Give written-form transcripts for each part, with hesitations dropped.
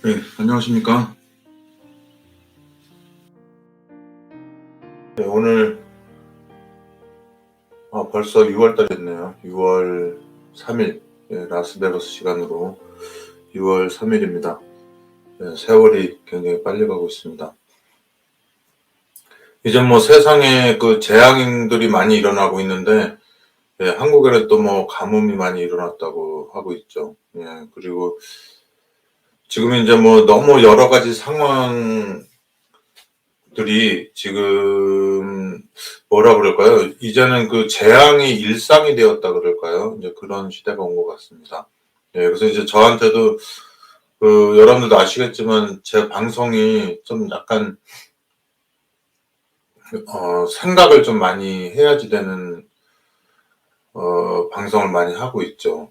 네, 안녕하십니까. 네, 오늘 벌써 6월 달이 됐네요. 6월 3일, 라스베가스 시간으로 6월 3일입니다. 세월이 굉장히 빨리 가고 있습니다. 이제 뭐 세상에 그 재앙들이 많이 일어나고 있는데, 한국에는 또 뭐 가뭄이 많이 일어났다고 하고 있죠. 그리고 지금 이제 뭐 너무 여러 가지 상황들이 지금 뭐라 그럴까요? 이제는 그 재앙이 일상이 되었다 그럴까요? 이제 그런 시대가 온 것 같습니다. 그래서 이제 저한테도 여러분들도 아시겠지만 제 방송이 좀 약간 생각을 좀 많이 해야지 되는 방송을 많이 하고 있죠.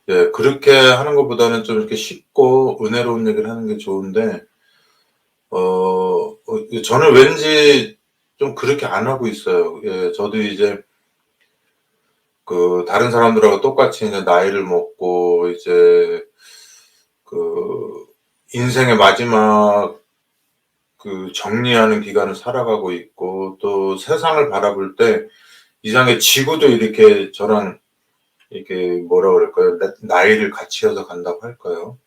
그렇게 하는 것보다는 좀 이렇게 쉽고 은혜로운 얘기를 하는 게 좋은데 저는 왠지 좀 그렇게 안 하고 있어요. 저도 이제 다른 사람들하고 똑같이 이제 나이를 먹고 이제 그 인생의 마지막 정리하는 기간을 살아가고 있고, 또 세상을 바라볼 때 이상하게 지구도 이렇게 저랑 이렇게 뭐라 그럴까요? 나이를 같이 해서 간다고 할까요?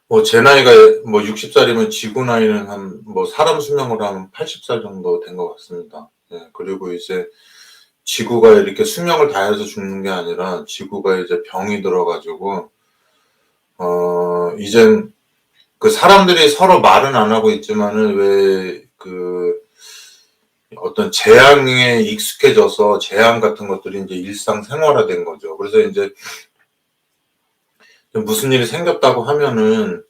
뭐 제 나이가 뭐 60살이면 지구 나이는 한 뭐 사람 수명으로 하면 80살 정도 된 것 같습니다. 그리고 이제 지구가 이렇게 수명을 다해서 죽는 게 아니라 지구가 이제 병이 들어 가지고 이젠 사람들이 서로 말은 안 하고 있지만은 왜 어떤 재앙에 익숙해져서 재앙 같은 것들이 이제 일상생활화된 거죠. 그래서 이제 무슨 일이 생겼다고 하면은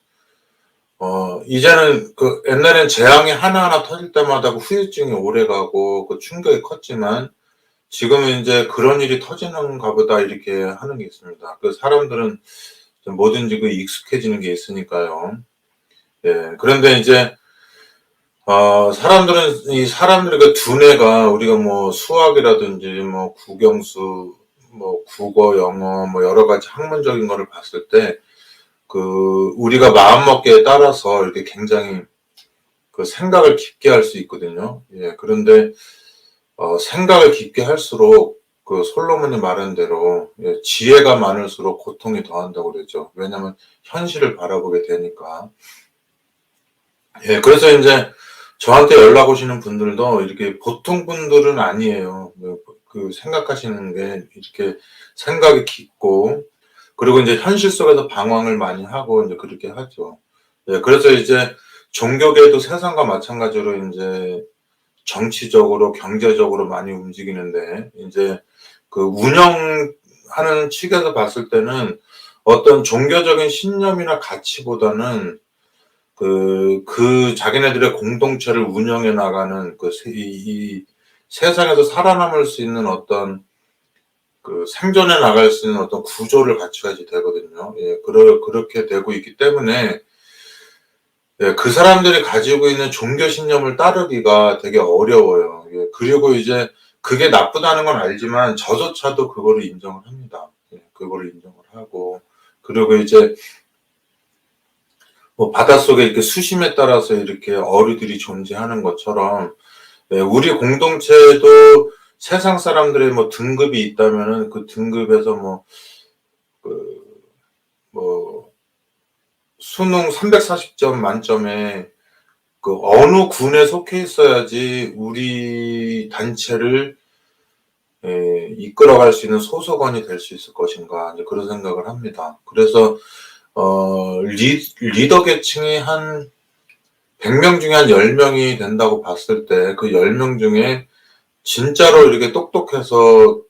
이제는 옛날엔 재앙이 하나하나 터질 때마다 후유증이 오래가고 충격이 컸지만 지금은 이제 그런 일이 터지는가 보다 이렇게 하는 게 있습니다. 사람들은 뭐든지 익숙해지는 게 있으니까요. 그런데 이제 사람들의 두뇌가 우리가 뭐 수학이라든지 뭐 국영수, 뭐 국어, 영어, 뭐 여러 가지 학문적인 거를 봤을 때 우리가 마음먹기에 따라서 이렇게 굉장히 생각을 깊게 할 수 있거든요. 그런데 생각을 깊게 할수록 솔로몬이 말한 대로 지혜가 많을수록 고통이 더한다고 그러죠. 왜냐하면 현실을 바라보게 되니까. 그래서 이제 저한테 연락 오시는 분들도 이렇게 보통 분들은 아니에요. 생각하시는 게 이렇게 생각이 깊고, 그리고 이제 현실 속에서 방황을 많이 하고 이제 그렇게 하죠. 그래서 이제 종교계도 세상과 마찬가지로 이제 정치적으로, 경제적으로 많이 움직이는데, 이제 운영하는 측에서 봤을 때는 어떤 종교적인 신념이나 가치보다는 자기네들의 공동체를 운영해 나가는 이 세상에서 살아남을 수 있는 어떤 생존해 나갈 수 있는 어떤 구조를 갖춰야지 되거든요. 그렇게 되고 있기 때문에 그 사람들이 가지고 있는 종교 신념을 따르기가 되게 어려워요. 그리고 이제 그게 나쁘다는 건 알지만 저조차도 그거를 인정을 합니다. 그거를 인정을 하고, 그리고 이제 뭐 바닷속에 이렇게 수심에 따라서 이렇게 어류들이 존재하는 것처럼 우리 공동체에도 세상 사람들의 뭐 등급이 있다면은 그 등급에서 그 뭐 수능 340점 만점에 어느 군에 속해 있어야지 우리 단체를 이끌어갈 수 있는 소속원이 될 수 있을 것인가, 이제 그런 생각을 합니다. 그래서 리더 계층이 한 100명 중에 한 10명이 된다고 봤을 때 그 10명 중에 진짜로 이렇게 똑똑해서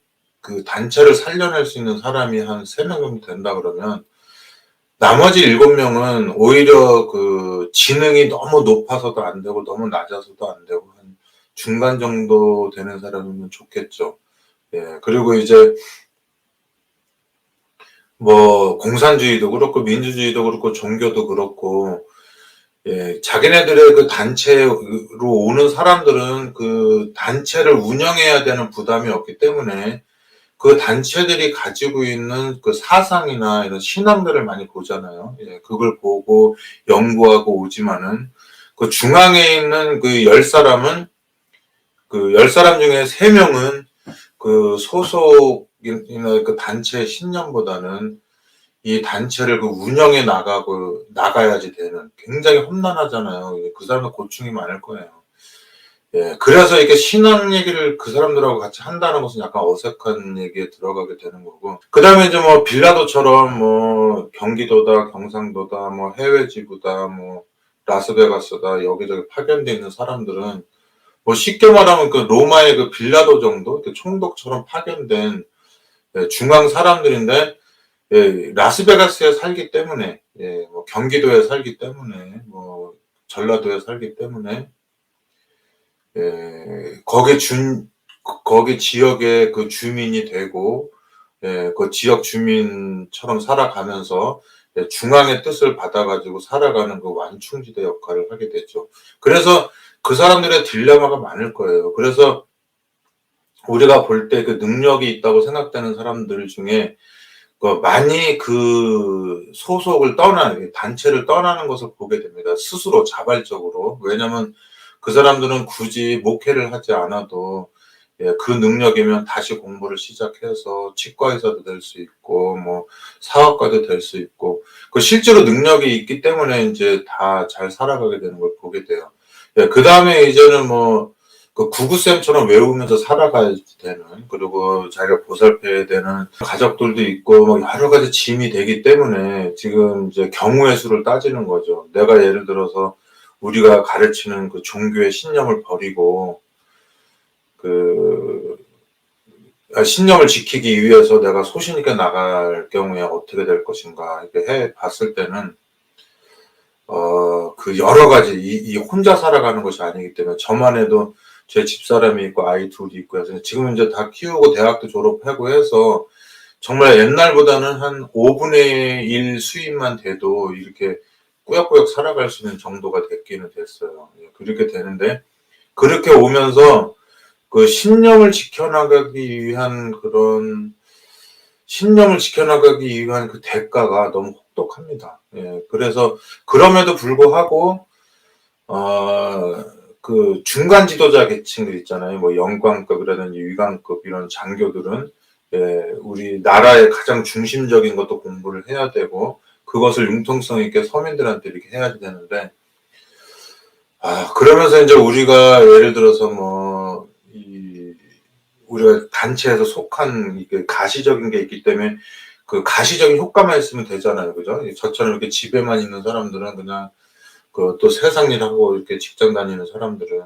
단체를 살려낼 수 있는 사람이 한 3명 정도 된다 그러면 나머지 7명은 오히려 지능이 너무 높아서도 안 되고 너무 낮아서도 안 되고 한 중간 정도 되는 사람이면 좋겠죠. 그리고 이제 뭐 공산주의도 그렇고 민주주의도 그렇고 종교도 그렇고 자기네들의 단체로 오는 사람들은 단체를 운영해야 되는 부담이 없기 때문에 그 단체들이 가지고 있는 그 사상이나 이런 신앙들을 많이 보잖아요. 예, 그걸 보고 연구하고 오지만은 그 중앙에 있는 그 10사람은 그 10사람 중에 3명은 그 소속이나 그 단체의 신념보다는 이 단체를 그 운영해 나가야지 되는 굉장히 험난하잖아요. 그 사람은 고충이 많을 거예요. 예, 그래서 이렇게 신앙 얘기를 그 사람들하고 같이 한다는 것은 약간 어색한 얘기에 들어가게 되는 거고. 그 다음에 이제 뭐 빌라도처럼 뭐 경기도다, 경상도다, 뭐 해외 지부다, 뭐 라스베가스다, 여기저기 파견돼 있는 사람들은 뭐 쉽게 말하면 그 로마의 그 빌라도 정도? 이렇게 총독처럼 파견된 예, 중앙 사람들인데 예, 라스베가스에 살기 때문에, 예, 뭐 경기도에 살기 때문에, 뭐 전라도에 살기 때문에, 예, 거기 지역의 그 주민이 되고, 예, 그 지역 주민처럼 살아가면서 예, 중앙의 뜻을 받아가지고 살아가는 그 완충지대 역할을 하게 되죠. 그래서 그 사람들의 딜레마가 많을 거예요. 그래서 우리가 볼 때 그 능력이 있다고 생각되는 사람들 중에 많이 그 소속을 떠나는, 단체를 떠나는 것을 보게 됩니다. 스스로 자발적으로. 왜냐면 그 사람들은 굳이 목회를 하지 않아도 예, 그 능력이면 다시 공부를 시작해서 치과 의사도 될 수 있고, 뭐, 사업가도 될 수 있고, 그 실제로 능력이 있기 때문에 이제 다 잘 살아가게 되는 걸 보게 돼요. 예, 그 다음에 이제는 뭐, 그 구구쌤처럼 외우면서 살아가야 되는, 그리고 자기가 보살펴야 되는 가족들도 있고, 뭐 여러 가지 짐이 되기 때문에 지금 이제 경우의 수를 따지는 거죠. 내가 예를 들어서 우리가 가르치는 그 종교의 신념을 버리고, 그, 신념을 지키기 위해서 내가 소신 있게 나갈 경우에 어떻게 될 것인가, 이렇게 해 봤을 때는, 그 여러 가지, 이 혼자 살아가는 것이 아니기 때문에, 저만 해도 제 집사람이 있고 아이 둘이 있고 해서 지금은 이제 다 키우고 대학도 졸업하고 해서 정말 옛날보다는 한 5분의 1 수입만 돼도 이렇게 꾸역꾸역 살아갈 수 있는 정도가 됐기는 됐어요. 예, 그렇게 되는데, 그렇게 오면서 그 신념을 지켜나가기 위한 그 대가가 너무 혹독합니다. 예, 그래서 그럼에도 불구하고 그 중간 지도자 계층들 있잖아요. 뭐 영광급이라든지 위관급 이런 장교들은 예, 우리 나라의 가장 중심적인 것도 공부를 해야 되고 그것을 융통성 있게 서민들한테 이렇게 해야 되는데 그러면서 이제 우리가 예를 들어서 뭐 우리가 단체에서 속한 이게 가시적인 게 있기 때문에 그 가시적인 효과만 있으면 되잖아요. 그죠? 저처럼 이렇게 집에만 있는 사람들은 그냥 그 또 세상 일하고 이렇게 직장 다니는 사람들은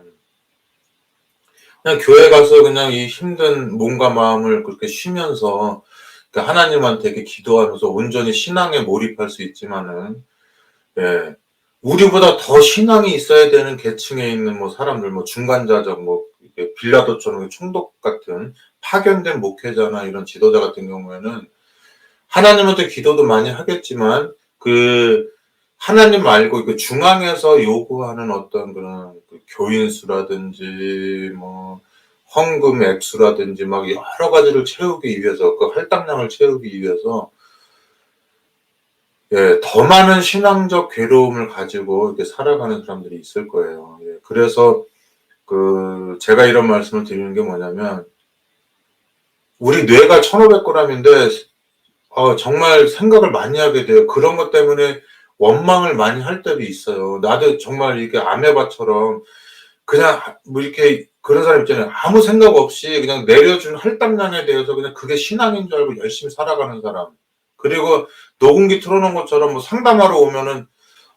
그냥 교회 가서 그냥 이 힘든 몸과 마음을 그렇게 쉬면서 그러니까 하나님한테 이렇게 기도하면서 온전히 신앙에 몰입할 수 있지만은 예. 우리보다 더 신앙이 있어야 되는 계층에 있는 뭐 사람들, 뭐 중간자적, 뭐, 이렇게 빌라도처럼 총독 같은 파견된 목회자나 이런 지도자 같은 경우에는 하나님한테 기도도 많이 하겠지만, 그, 하나님 말고 그 중앙에서 요구하는 어떤 그런 그 교인 수라든지, 뭐, 헌금 액수라든지 막 여러 가지를 채우기 위해서, 그 할당량을 채우기 위해서 예, 더 많은 신앙적 괴로움을 가지고 이렇게 살아가는 사람들이 있을 거예요. 예, 그래서 제가 이런 말씀을 드리는 게 뭐냐면 우리 뇌가 1,500g인데 정말 생각을 많이 하게 돼요. 그런 것 때문에 원망을 많이 할 때도 있어요. 나도 정말 이렇게 아메바처럼 그냥 뭐 이렇게 그런 사람 있잖아요. 아무 생각 없이 그냥 내려준 할당량에 대해서 그냥 그게 신앙인 줄 알고 열심히 살아가는 사람. 그리고 녹음기 틀어놓은 것처럼 뭐 상담하러 오면은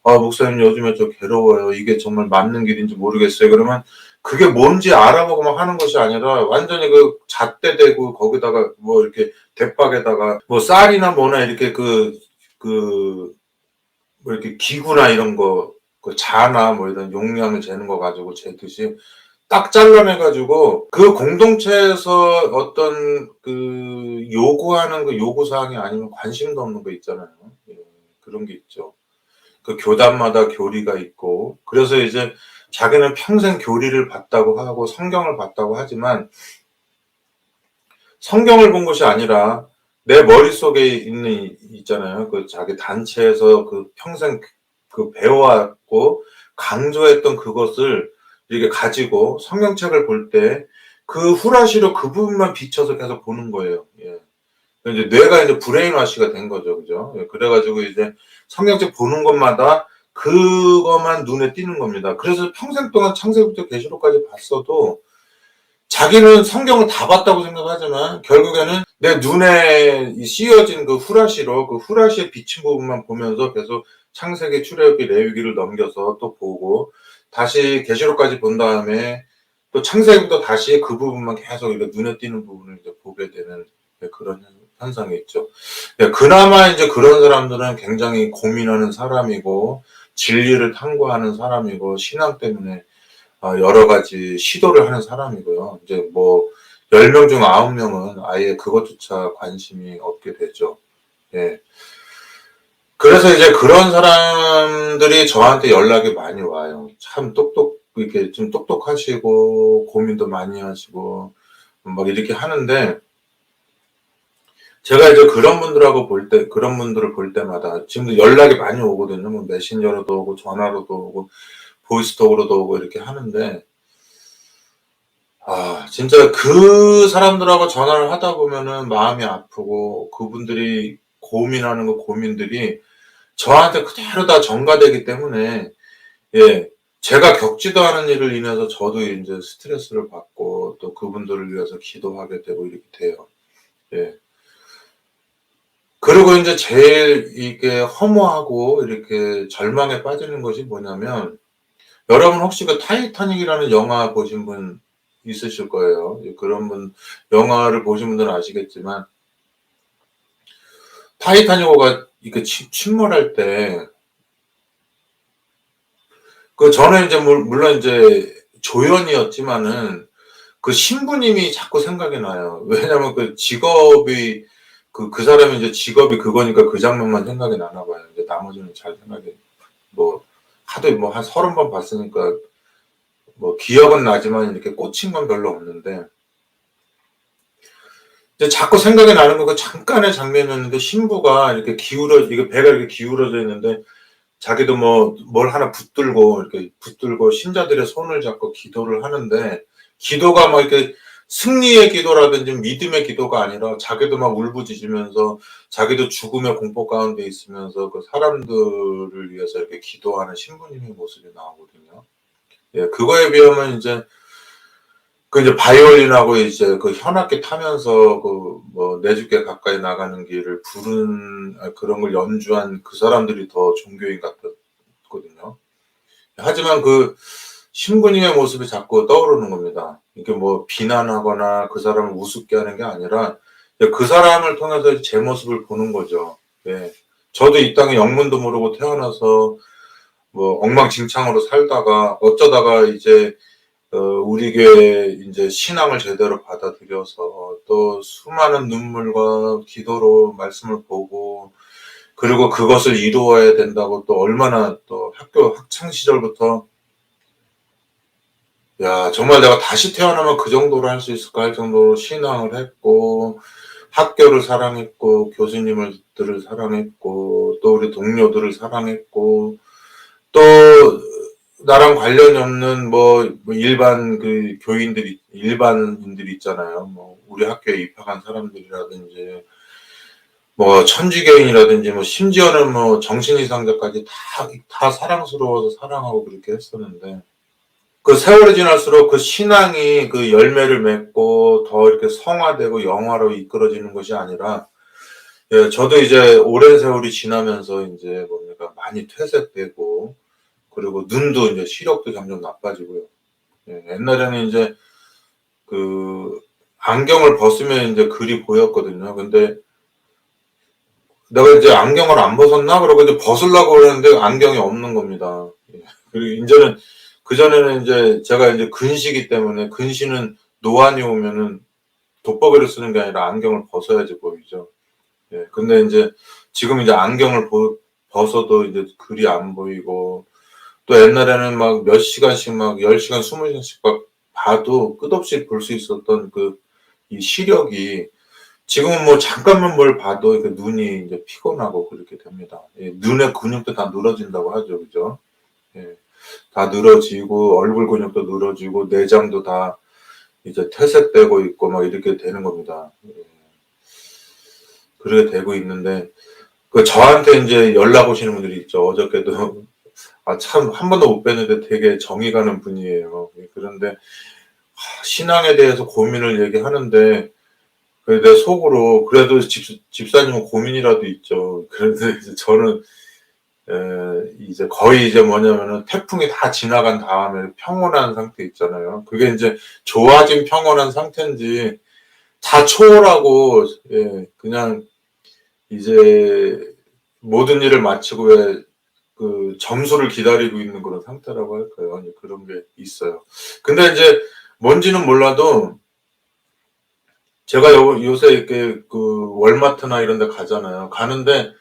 목사님 요즘에 좀 괴로워요. 이게 정말 맞는 길인지 모르겠어요. 그러면 그게 뭔지 알아보고 막 하는 것이 아니라 완전히 그 잣대대고 거기다가 뭐 이렇게 대박에다가 뭐 쌀이나 뭐나 이렇게 뭐 이렇게 기구나 이런 거, 그 자나 뭐 이런 용량을 재는 거 가지고 재듯이 딱 잘라내가지고 그 공동체에서 어떤 그 요구하는 그 요구사항이 아니면 관심도 없는 거 있잖아요. 예, 그런 게 있죠. 그 교단마다 교리가 있고 그래서 이제 자기는 평생 교리를 받다고 하고 성경을 받다고 하지만 성경을 본 것이 아니라 내 머릿속에 있잖아요. 그 자기 단체에서 그 평생 그 배워왔고 강조했던 그것을 이렇게 가지고 성경책을 볼 때 그 후라시로 그 부분만 비춰서 계속 보는 거예요. 예. 이제 뇌가 이제 브레인워시가 된 거죠. 그죠? 예, 그래가지고 이제 성경책 보는 것마다 그것만 눈에 띄는 겁니다. 그래서 평생 동안 창세기부터 계시록까지 봤어도 자기는 성경을 다 봤다고 생각하지만 결국에는 내 눈에 씌어진 그 후라시로 그 후라시에 비친 부분만 보면서 계속 창세기, 출애굽기, 레위기를 넘겨서 또 보고 다시 계시록까지 본 다음에 또 창세기부터 다시 그 부분만 계속 이렇게 눈에 띄는 부분을 이제 보게 되는 그런 현상이 있죠. 그나마 이제 그런 사람들은 굉장히 고민하는 사람이고 진리를 탐구하는 사람이고 신앙 때문에 여러 가지 시도를 하는 사람이고요. 이제 뭐 10명 중 9명은 아예 그것조차 관심이 없게 되죠. 예. 그래서 이제 그런 사람들이 저한테 연락이 많이 와요. 참 이렇게 좀 똑똑하시고 고민도 많이 하시고 막 이렇게 하는데 제가 이제 그런 분들을 볼 때마다 지금도 연락이 많이 오거든요. 뭐 메신저로도 오고 전화로도 오고 보이스톡으로도 오고 이렇게 하는데 진짜 그 사람들하고 전화를 하다 보면은 마음이 아프고 그분들이 고민하는 그 고민들이 저한테 그대로 다 전가되기 때문에 예, 제가 겪지도 않은 일을 인해서 저도 이제 스트레스를 받고 또 그분들을 위해서 기도하게 되고 이렇게 돼요. 예. 그리고 이제 제일 이게 허무하고 이렇게 절망에 빠지는 것이 뭐냐면 여러분 혹시 그 타이타닉이라는 영화 보신 분 있으실 거예요. 그런 분 영화를 보신 분들은 아시겠지만 타이타닉호가 이렇게 침몰할 때 그 저는 이제 물론 이제 조연이었지만은 그 신부님이 자꾸 생각이 나요. 왜냐면 그 직업이 그 사람이 이제 직업이 그거니까 그 장면만 생각이 나나 봐요. 이제 나머지는 잘 생각이 뭐 하도 뭐 한 30번 봤으니까 뭐 기억은 나지만 이렇게 꽂힌 건 별로 없는데 이제 자꾸 생각이 나는 거 그 잠깐의 장면이었는데 신부가 이렇게 이게 배가 이렇게 기울어져 있는데 자기도 뭐 뭘 하나 붙들고 신자들의 손을 잡고 기도를 하는데 기도가 막 이렇게 승리의 기도라든지 믿음의 기도가 아니라 자기도 막 울부짖으면서 자기도 죽음의 공포 가운데 있으면서 그 사람들을 위해서 이렇게 기도하는 신부님의 모습이 나오거든요. 예, 그거에 비하면 이제 바이올린하고 이제 그 현악기 타면서 그 뭐 내주께 가까이 나가는 길을 부른 그런 걸 연주한 그 사람들이 더 종교인 같았거든요. 하지만 그 신부님의 모습이 자꾸 떠오르는 겁니다. 이게 뭐 비난하거나 그 사람을 우습게 하는 게 아니라 그 사람을 통해서 제 모습을 보는 거죠. 예. 저도 이 땅에 영문도 모르고 태어나서 뭐 엉망진창으로 살다가 어쩌다가 이제 우리 교회 이제 신앙을 제대로 받아들여서 또 수많은 눈물과 기도로 말씀을 보고 그리고 그것을 이루어야 된다고 또 얼마나 또 학교 학창 시절부터 야, 정말 내가 다시 태어나면 그 정도로 할 수 있을까 할 정도로 신앙을 했고 학교를 사랑했고 교수님들을 사랑했고 또 우리 동료들을 사랑했고 또 나랑 관련이 없는 뭐 일반 그 일반인들이 있잖아요. 뭐 우리 학교에 입학한 사람들이라든지 뭐 천주교인이라든지 뭐 심지어는 뭐 정신이상자까지 다 사랑스러워서 사랑하고 그렇게 했었는데 그 세월이 지날수록 그 신앙이 그 열매를 맺고 더 이렇게 성화되고 영화로 이끌어지는 것이 아니라 예, 저도 이제 오랜 세월이 지나면서 이제 뭡니까 많이 퇴색되고 그리고 눈도 이제 시력도 점점 나빠지고요. 예, 옛날에는 이제 그 안경을 벗으면 이제 글이 보였거든요. 근데 내가 이제 안경을 안 벗었나? 그러고 이제 벗으려고 그러는데 안경이 없는 겁니다. 예. 그리고 이제는 그전에는 이제 제가 이제 근시기 때문에 근시는 노안이 오면은 돋보기를 쓰는 게 아니라 안경을 벗어야지 보이죠. 예. 근데 이제 지금 이제 안경을 벗어도 이제 글이 안 보이고 또 옛날에는 막 몇 시간씩 막 10시간, 20시간씩 막 봐도 끝없이 볼 수 있었던 그 이 시력이 지금은 뭐 잠깐만 뭘 봐도 이렇게 눈이 이제 피곤하고 그렇게 됩니다. 예, 눈의 근육도 다 늘어진다고 하죠, 그죠? 예, 다 늘어지고 얼굴 근육도 늘어지고 내장도 다 이제 퇴색되고 있고 막 이렇게 되는 겁니다. 예, 그렇게 되고 있는데 그 저한테 이제 연락 오시는 분들이 있죠. 어저께도 아, 참, 한 번도 못 뵀는데 되게 정이 가는 분이에요. 예, 그런데 신앙에 대해서 고민을 얘기하는데 내 속으로 그래도 집사님은 고민이라도 있죠. 그런데 이제 저는 이제 거의 이제 뭐냐면은 태풍이 다 지나간 다음에 평온한 상태 있잖아요. 그게 이제 좋아진 평온한 상태인지 다 초월하고 그냥 이제 모든 일을 마치고 왜 그 점수를 기다리고 있는 그런 상태라고 할까요? 이제 그런 게 있어요. 근데 이제 뭔지는 몰라도 제가 요새 이렇게 그 월마트나 이런 데 가잖아요. 가는데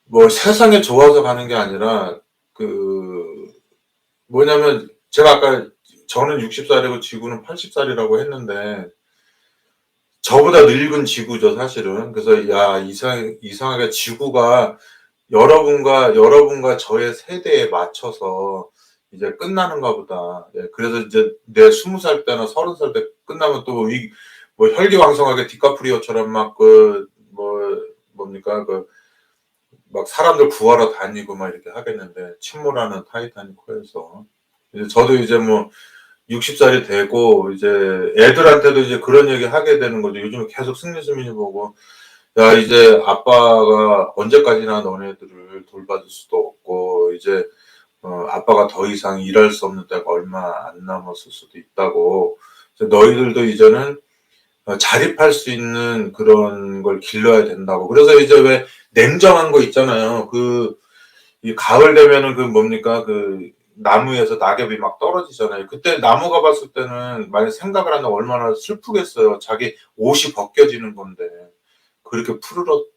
뭐 세상에 좋아서 가는 게 아니라 그 뭐냐면 제가 아까 저는 60살이고 지구는 80살이라고 했는데 저보다 늙은 지구죠, 사실은. 그래서 야, 이상하게 지구가 여러분과 저의 세대에 맞춰서 이제 끝나는가 보다. 예, 그래서 이제 내 20살 때나 30살 때 끝나면 또 뭐 혈기왕성하게 디카프리오처럼 막 뭡니까, 막 사람들 구하러 다니고 막 이렇게 하겠는데, 침몰하는 타이타닉 호에서. 이제 저도 이제 뭐 60살이 되고, 이제 애들한테도 이제 그런 얘기 하게 되는 거죠. 요즘에 계속 승리수민이 보고, 야, 이제 아빠가 언제까지나 너네들을 돌봐줄 수도 없고, 이제, 아빠가 더 이상 일할 수 없는 때가 얼마 안 남았을 수도 있다고. 너희들도 이제는 자립할 수 있는 그런 걸 길러야 된다고. 그래서 이제 왜 냉정한 거 있잖아요. 이 가을 되면은 그 뭡니까? 그 나무에서 낙엽이 막 떨어지잖아요. 그때 나무가 봤을 때는 만약 생각을 하면 얼마나 슬프겠어요. 자기 옷이 벗겨지는 건데. 그렇게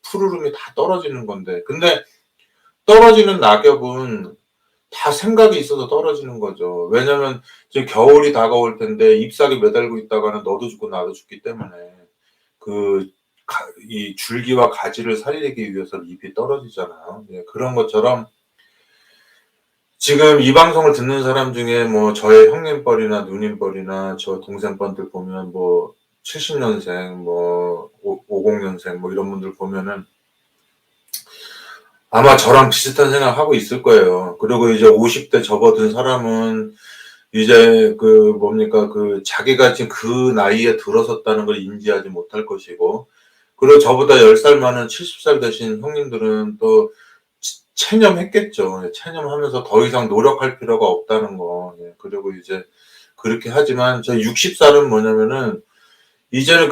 푸르름이 다 떨어지는 건데. 근데 떨어지는 낙엽은 다 생각이 있어서 떨어지는 거죠. 왜냐면 지금 겨울이 다가올 텐데 잎사귀 매달고 있다가는 너도 죽고 나도 죽기 때문에 그 이 줄기와 가지를 살리기 위해서 잎이 떨어지잖아요. 예, 그런 것처럼 지금 이 방송을 듣는 사람 중에 뭐 저의 형님뻘이나 누님뻘이나 저 동생뻘들 보면 뭐 70년생, 뭐 50년생 뭐 이런 분들 보면은 아마 저랑 비슷한 생각하고 있을 거예요. 그리고 이제 50대 접어든 사람은 이제 그 뭡니까 그 자기가 지금 그 나이에 들어섰다는 걸 인지하지 못할 것이고, 그리고 저보다 10살 많은 70살 되신 형님들은 또 체념했겠죠. 예, 체념하면서 더 이상 노력할 필요가 없다는 거. 예, 그리고 이제 그렇게 하지만 저 60살은 뭐냐면은 이제는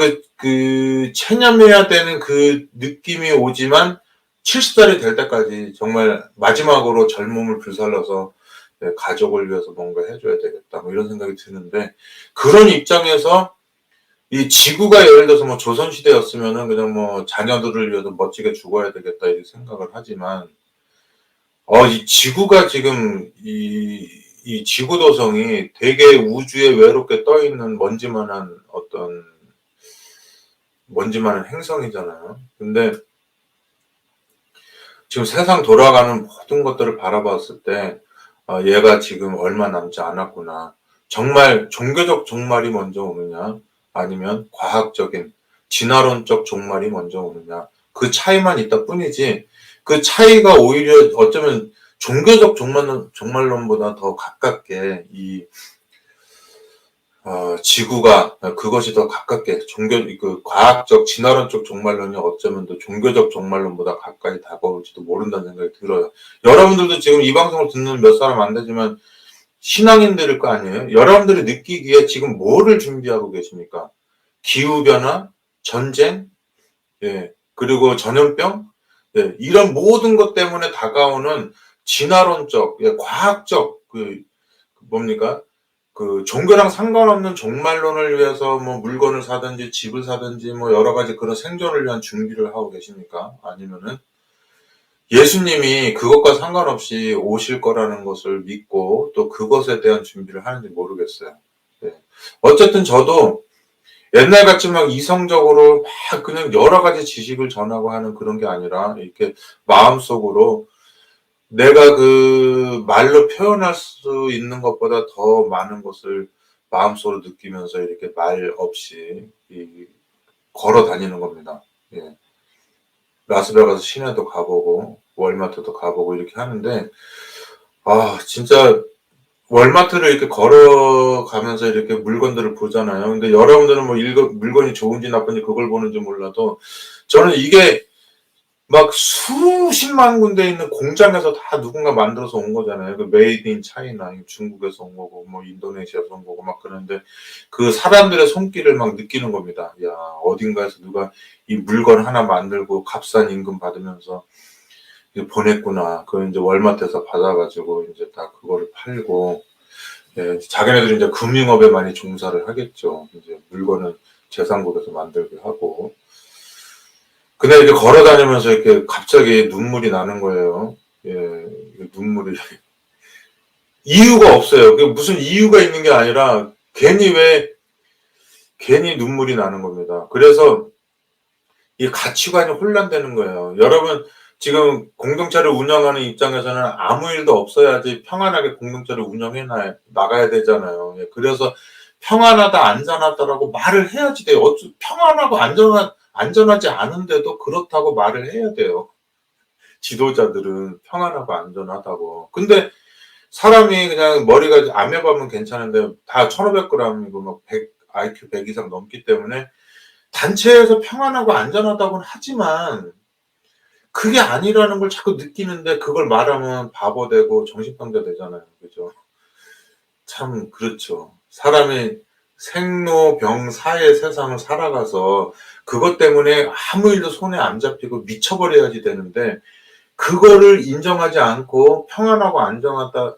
체념해야 되는 그 느낌이 오지만 70살이 될 때까지 정말 마지막으로 젊음을 불살라서 가족을 위해서 뭔가 해줘야 되겠다. 뭐 이런 생각이 드는데, 그런 입장에서 이 지구가 예를 들어서 뭐 조선시대였으면은 그냥 뭐 자녀들을 위해서 멋지게 죽어야 되겠다 이렇게 생각을 하지만, 이 지구가 지금 이 지구도성이 되게 우주에 외롭게 떠 있는 먼지만한 행성이잖아요. 근데 지금 세상 돌아가는 모든 것들을 바라봤을 때, 얘가 지금 얼마 남지 않았구나. 정말 종교적 종말이 먼저 오느냐, 아니면 과학적인 진화론적 종말이 먼저 오느냐, 그 차이만 있다 뿐이지, 그 차이가 오히려 어쩌면 종교적 종말론보다 더 가깝게 지구가 그것이 더 가깝게 과학적 진화론적 종말론이 어쩌면 더 종교적 종말론보다 가까이 다가올지도 모른다는 생각이 들어요. 여러분들도 지금 이 방송을 듣는 몇 사람 안 되지만 신앙인들일 거 아니에요? 여러분들이 느끼기에 지금 뭐를 준비하고 계십니까? 기후변화, 전쟁, 예, 그리고 전염병, 예, 이런 모든 것 때문에 다가오는 진화론적, 예, 과학적, 뭡니까? 종교랑 상관없는 종말론을 위해서 뭐 물건을 사든지 집을 사든지 뭐 여러 가지 그런 생존을 위한 준비를 하고 계십니까? 아니면은 예수님이 그것과 상관없이 오실 거라는 것을 믿고 또 그것에 대한 준비를 하는지 모르겠어요. 네. 어쨌든 저도 옛날 같이 막 이성적으로 막 그냥 여러 가지 지식을 전하고 하는 그런 게 아니라 이렇게 마음속으로 내가 그 말로 표현할 수 있는 것보다 더 많은 것을 마음속으로 느끼면서 이렇게 말 없이 걸어 다니는 겁니다. 예. 라스베가스 시내도 가보고 월마트도 가보고 이렇게 하는데 진짜 월마트를 이렇게 걸어가면서 이렇게 물건들을 보잖아요. 근데 여러분들은 뭐 물건이 좋은지 나쁜지 그걸 보는지 몰라도 저는 이게 막 수십만 군데 있는 공장에서 다 누군가 만들어서 온 거잖아요. 그 메이드 인 차이나 중국에서 온 거고 뭐 인도네시아에서 온 거고 막 그런데 그 사람들의 손길을 막 느끼는 겁니다. 야, 어딘가에서 누가 이 물건 하나 만들고 값싼 임금 받으면서 보냈구나. 그걸 이제 월마트에서 받아가지고 이제 다 그거를 팔고, 예, 자기네들이 이제 금융업에 많이 종사를 하겠죠. 이제 물건은 재상국에서 만들게 하고. 근데 이렇게 걸어 다니면서 이렇게 갑자기 눈물이 나는 거예요. 예, 눈물이. 이유가 없어요. 무슨 이유가 있는 게 아니라 괜히 눈물이 나는 겁니다. 그래서 이 가치관이 혼란되는 거예요. 여러분, 지금 공동체를 운영하는 입장에서는 아무 일도 없어야지 평안하게 공동체를 운영해 나가야 되잖아요. 예, 그래서 평안하다, 안전하다라고 말을 해야지 돼요. 평안하고 안전하지 않은데도 그렇다고 말을 해야 돼요. 지도자들은 평안하고 안전하다고. 근데 사람이 그냥 머리가 아메바면 괜찮은데 다 1500g이고 막 IQ 100 이상 넘기 때문에 단체에서 평안하고 안전하다고는 하지만 그게 아니라는 걸 자꾸 느끼는데 그걸 말하면 바보 되고 정신병자 되잖아요. 그죠? 참 그렇죠. 사람이 생로병사의 세상을 살아가서 그것 때문에 아무 일도 손에 안 잡히고 미쳐버려야지 되는데 그거를 인정하지 않고 평안하고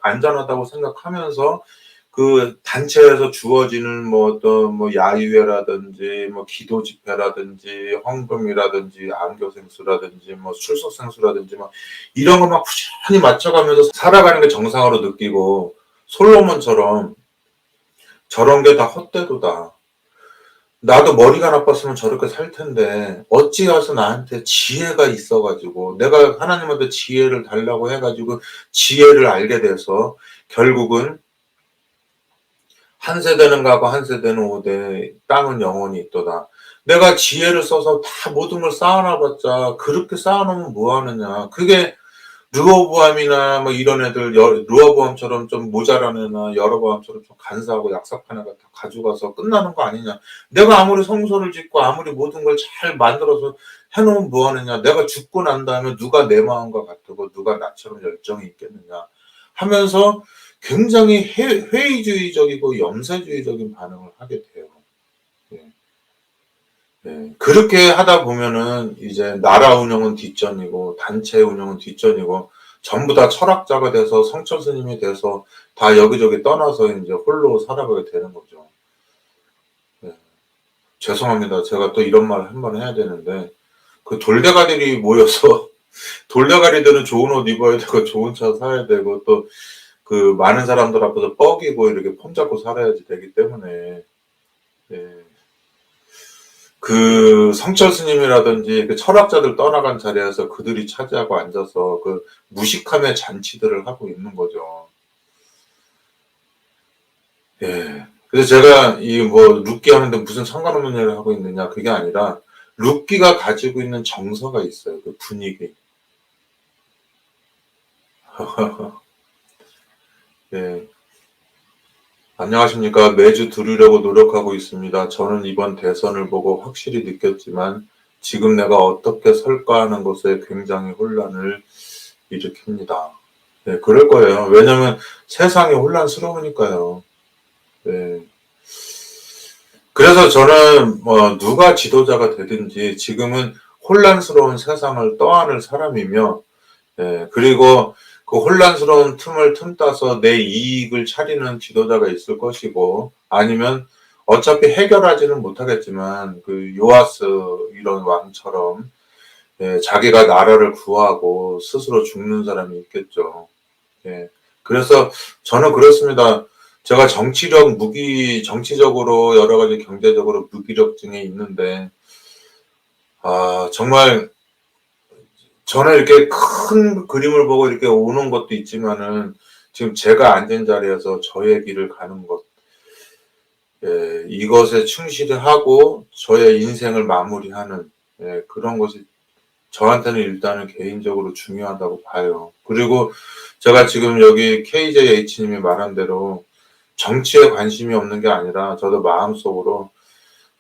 안전하다고 생각하면서 그 단체에서 주어지는 뭐 어떤 뭐 야유회라든지 뭐 기도 집회라든지 헌금이라든지 안교생수라든지 뭐 출석생수라든지 막 이런 거 막 꾸준히 맞춰가면서 살아가는 게 정상으로 느끼고 솔로몬처럼 저런 게 다 헛되도다. 나도 머리가 나빴으면 저렇게 살 텐데 어찌해서 나한테 지혜가 있어가지고 내가 하나님한테 지혜를 달라고 해가지고 지혜를 알게 돼서 결국은 한 세대는 가고 한 세대는 오되 땅은 영원히 있도다. 내가 지혜를 써서 다 모든 걸 쌓아놔봤자 그렇게 쌓아놓으면 뭐하느냐. 그게 르호보암이나 뭐 이런 애들 르호보암처럼 좀 모자란 애나 여로보암처럼 좀 간사하고 약삭한 애가 다 가져가서 끝나는 거 아니냐. 내가 아무리 성소를 짓고 아무리 모든 걸 잘 만들어서 해놓으면 뭐하느냐. 내가 죽고 난 다음에 누가 내 마음과 같고 누가 나처럼 열정이 있겠느냐 하면서 굉장히 회의주의적이고 염세주의적인 반응을 하게 돼요. 예. 예. 그렇게 하다 보면은 이제 나라 운영은 뒷전이고 단체 운영은 뒷전이고 전부 다 철학자가 돼서 성철 스님이 돼서 다 여기저기 떠나서 이제 홀로 살아가게 되는 거죠. 예. 죄송합니다. 제가 또 이런 말을 한 번 해야 되는데 그 돌대가리들이 모여서 돌대가리들은 좋은 옷 입어야 되고 좋은 차 사야 되고 또 그 많은 사람들 앞에서 뻐기고 이렇게 폼 잡고 살아야지 되기 때문에 예. 그 성철 스님이라든지 그 철학자들 떠나간 자리에서 그들이 차지하고 앉아서 그 무식함의 잔치들을 하고 있는 거죠. 예. 그래서 제가 이 뭐 룻기 하는데 무슨 상관없는 일을 하고 있느냐 그게 아니라 룻기가 가지고 있는 정서가 있어요. 그 분위기. 예. 안녕하십니까. 매주 들으려고 노력하고 있습니다. 저는 이번 대선을 보고 확실히 느꼈지만 지금 내가 어떻게 설까 하는 것에 굉장히 혼란을 일으킵니다. 네, 그럴 거예요. 왜냐면 세상이 혼란스러우니까요. 네. 그래서 저는 뭐 누가 지도자가 되든지 지금은 혼란스러운 세상을 떠안을 사람이며, 예, 그리고 그 혼란스러운 틈을 틈따서 내 이익을 차리는 지도자가 있을 것이고, 아니면 어차피 해결하지는 못하겠지만, 그 요아스 이런 왕처럼, 예, 자기가 나라를 구하고 스스로 죽는 사람이 있겠죠. 예. 그래서 저는 그렇습니다. 제가 정치적으로 여러 가지 경제적으로 무기력증이 있는데, 정말 저는 이렇게 큰 그림을 보고 이렇게 오는 것도 있지만은 지금 제가 앉은 자리에서 저의 길을 가는 것, 이것에 충실하고 저의 인생을 마무리하는, 그런 것이 저한테는 일단은 개인적으로 중요하다고 봐요. 그리고 제가 지금 여기 KJH님이 말한 대로 정치에 관심이 없는 게 아니라 저도 마음속으로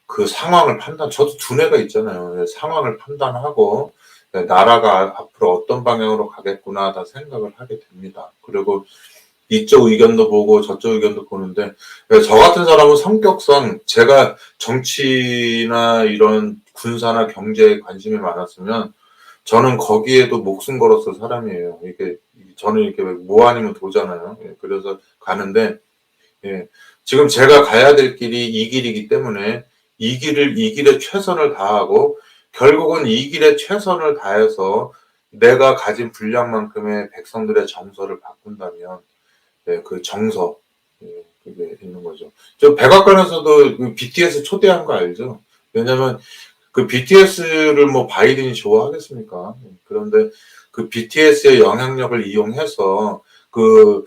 그 상황을 저도 두뇌가 있잖아요. 상황을 판단하고 나라가 앞으로 어떤 방향으로 가겠구나 다 생각을 하게 됩니다. 그리고 이쪽 의견도 보고 저쪽 의견도 보는데, 저 같은 사람은 성격상 제가 정치나 이런 군사나 경제에 관심이 많았으면 저는 거기에도 목숨 걸었을 사람이에요. 이게 저는 이렇게 뭐 아니면 도잖아요. 그래서 가는데, 지금 제가 가야 될 길이 이 길이기 때문에 이 길에 최선을 다하고 결국은 이 길에 최선을 다해서 내가 가진 분량만큼의 백성들의 정서를 바꾼다면, 그 정서, 그게 있는 거죠. 저 백악관에서도 그 BTS 초대한 거 알죠? 왜냐면 그 BTS를 뭐 바이든이 좋아하겠습니까? 그런데 그 BTS의 영향력을 이용해서 그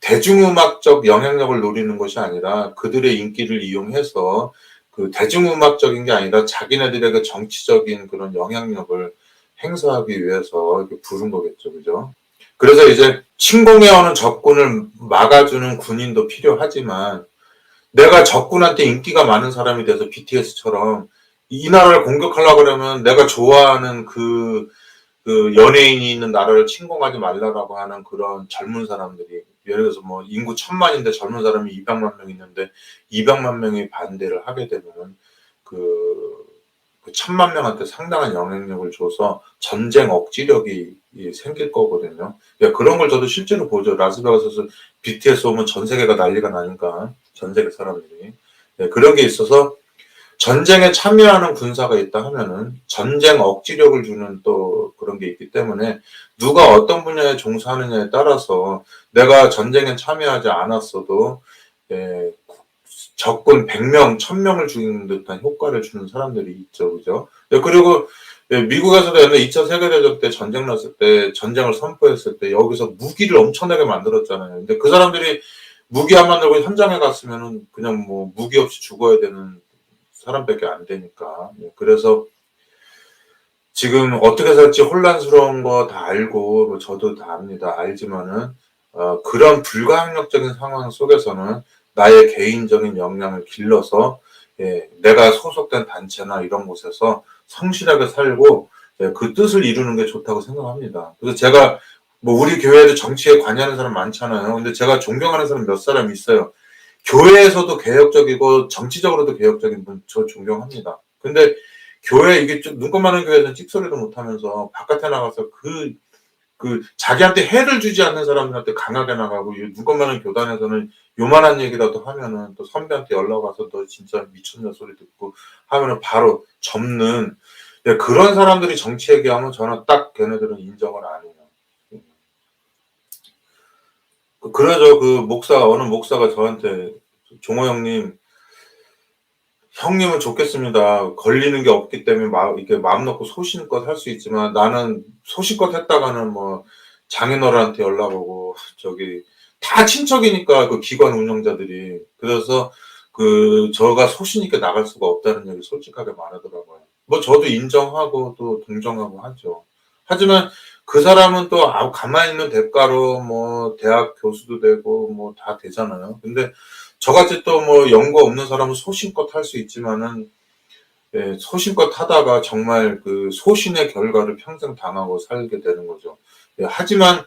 대중음악적 영향력을 노리는 것이 아니라 그들의 인기를 이용해서 그 대중음악적인 게 아니라 자기네들의 그 정치적인 그런 영향력을 행사하기 위해서 이렇게 부른 거겠죠. 그죠? 그래서 이제 침공해 오는 적군을 막아주는 군인도 필요하지만 내가 적군한테 인기가 많은 사람이 돼서 BTS처럼 이 나라를 공격하려고 그러면 내가 좋아하는 그 연예인이 있는 나라를 침공하지 말라라고 하는 그런 젊은 사람들이, 예를 들어서 뭐 인구 1000만인데 젊은 사람이 200만 명 있는데 200만 명이 반대를 하게 되면 그 1000만 명한테 상당한 영향력을 줘서 전쟁 억지력이 생길 거거든요. 그런 걸 저도 실제로 보죠. 라스베가스에서 BTS 오면 전 세계가 난리가 나니까, 전 세계 사람들이. 그런 게 있어서 전쟁에 참여하는 군사가 있다 하면은 전쟁 억지력을 주는 또 그런 게 있기 때문에 누가 어떤 분야에 종사하느냐에 따라서 내가 전쟁에 참여하지 않았어도, 적군 100명, 1000명을 죽이는 듯한 효과를 주는 사람들이 있죠. 그죠? 그리고 미국에서도 옛날 2차 세계대전 때 전쟁 났을 때, 전쟁을 선포했을 때 여기서 무기를 엄청나게 만들었잖아요. 근데 그 사람들이 무기 안 만들고 현장에 갔으면은 그냥 뭐 무기 없이 죽어야 되는 사람밖에 안 되니까. 그래서 지금 어떻게 살지 혼란스러운 거 다 알고, 뭐 저도 다 압니다. 알지만은, 그런 불가항력적인 상황 속에서는 나의 개인적인 역량을 길러서, 내가 소속된 단체나 이런 곳에서 성실하게 살고, 그 뜻을 이루는 게 좋다고 생각합니다. 그래서 제가, 뭐 우리 교회에도 정치에 관여하는 사람 많잖아요. 근데 제가 존경하는 사람 몇 사람 있어요. 교회에서도 개혁적이고 정치적으로도 개혁적인 분 저 존경합니다. 근데 교회 이게 좀 눈곱 많은 교회에서는 찍소리도 못하면서 바깥에 나가서 자기한테 해를 주지 않는 사람들한테 강하게 나가고, 이 눈곱 많은 교단에서는 요만한 얘기라도 하면은 또 선배한테 연락 와서 너 진짜 미쳤냐 소리 듣고 하면은 바로 접는, 그런 사람들이 정치 얘기하면 저는 딱 걔네들은 인정을 안 해요. 그러죠. 어느 목사가 저한테 종호 형님, 형님은 좋겠습니다. 걸리는 게 없기 때문에 이렇게 마음 놓고 소신껏 할 수 있지만 나는 소신껏 했다가는 뭐 장인어른한테 연락 오고 저기 다 친척이니까 그 기관 운영자들이, 그래서 저가 소신 있게 나갈 수가 없다는 얘기 솔직하게 말하더라고요. 뭐 저도 인정하고 또 동정하고 하죠. 하지만 그 사람은 또 가만히 있는 대가로 뭐 대학 교수도 되고 뭐 다 되잖아요. 근데 저같이 또 뭐 연고 없는 사람은 소신껏 할 수 있지만은, 소신껏 하다가 정말 그 소신의 결과를 평생 당하고 살게 되는 거죠. 하지만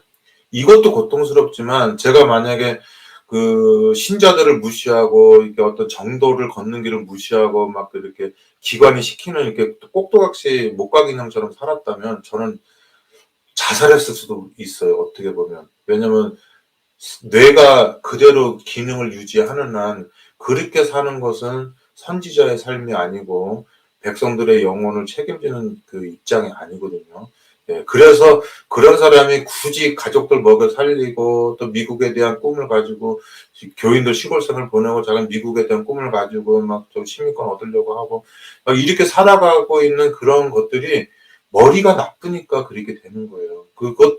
이것도 고통스럽지만 제가 만약에 그 신자들을 무시하고 이렇게 어떤 정도를 걷는 길을 무시하고 막 이렇게 기관이 시키는 이렇게 꼭두각시 목각인형처럼 살았다면 저는 자살했을 수도 있어요. 어떻게 보면. 왜냐면 뇌가 그대로 기능을 유지하는 한 그렇게 사는 것은 선지자의 삶이 아니고 백성들의 영혼을 책임지는 그 입장이 아니거든요. 예, 그래서 그런 사람이 굳이 가족들 먹여 살리고 또 미국에 대한 꿈을 가지고 교인들 시골생을 보내고 자기는 미국에 대한 꿈을 가지고 막 좀 시민권 얻으려고 하고 막 이렇게 살아가고 있는 그런 것들이 머리가 나쁘니까 그렇게 되는 거예요.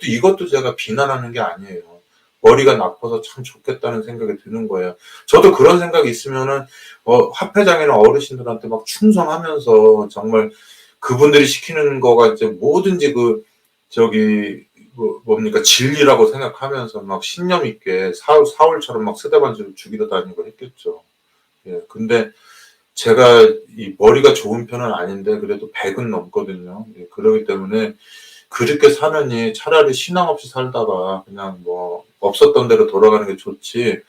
이것도 제가 비난하는 게 아니에요. 머리가 나빠서 참 좋겠다는 생각이 드는 거예요. 저도 그런 생각이 있으면은 화폐장에는 어르신들한테 막 충성하면서 정말 그분들이 시키는 거가 이제 뭐든지 저기, 뭡니까, 진리라고 생각하면서 막 신념 있게 사울처럼 막 스데반주를 죽이러 다니고 했겠죠. 예, 근데 제가 이 머리가 좋은 편은 아닌데 그래도 100은 넘거든요. 예, 그러기 때문에 그렇게 사느니 차라리 신앙 없이 살다가 그냥 뭐 없었던 대로 돌아가는 게 좋지.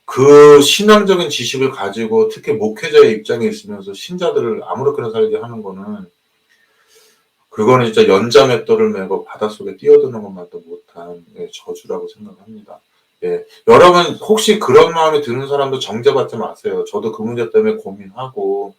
그 신앙적인 지식을 가지고 특히 목회자의 입장에 있으면서 신자들을 아무렇게나 살게 하는 거는 그거는 진짜 연자맷돌을 메고 바닷속에 뛰어드는 것만도 못한 저주라고 생각합니다. 예. 여러분 혹시 그런 마음이 드는 사람도 정죄받지 마세요. 저도 그 문제 때문에 고민하고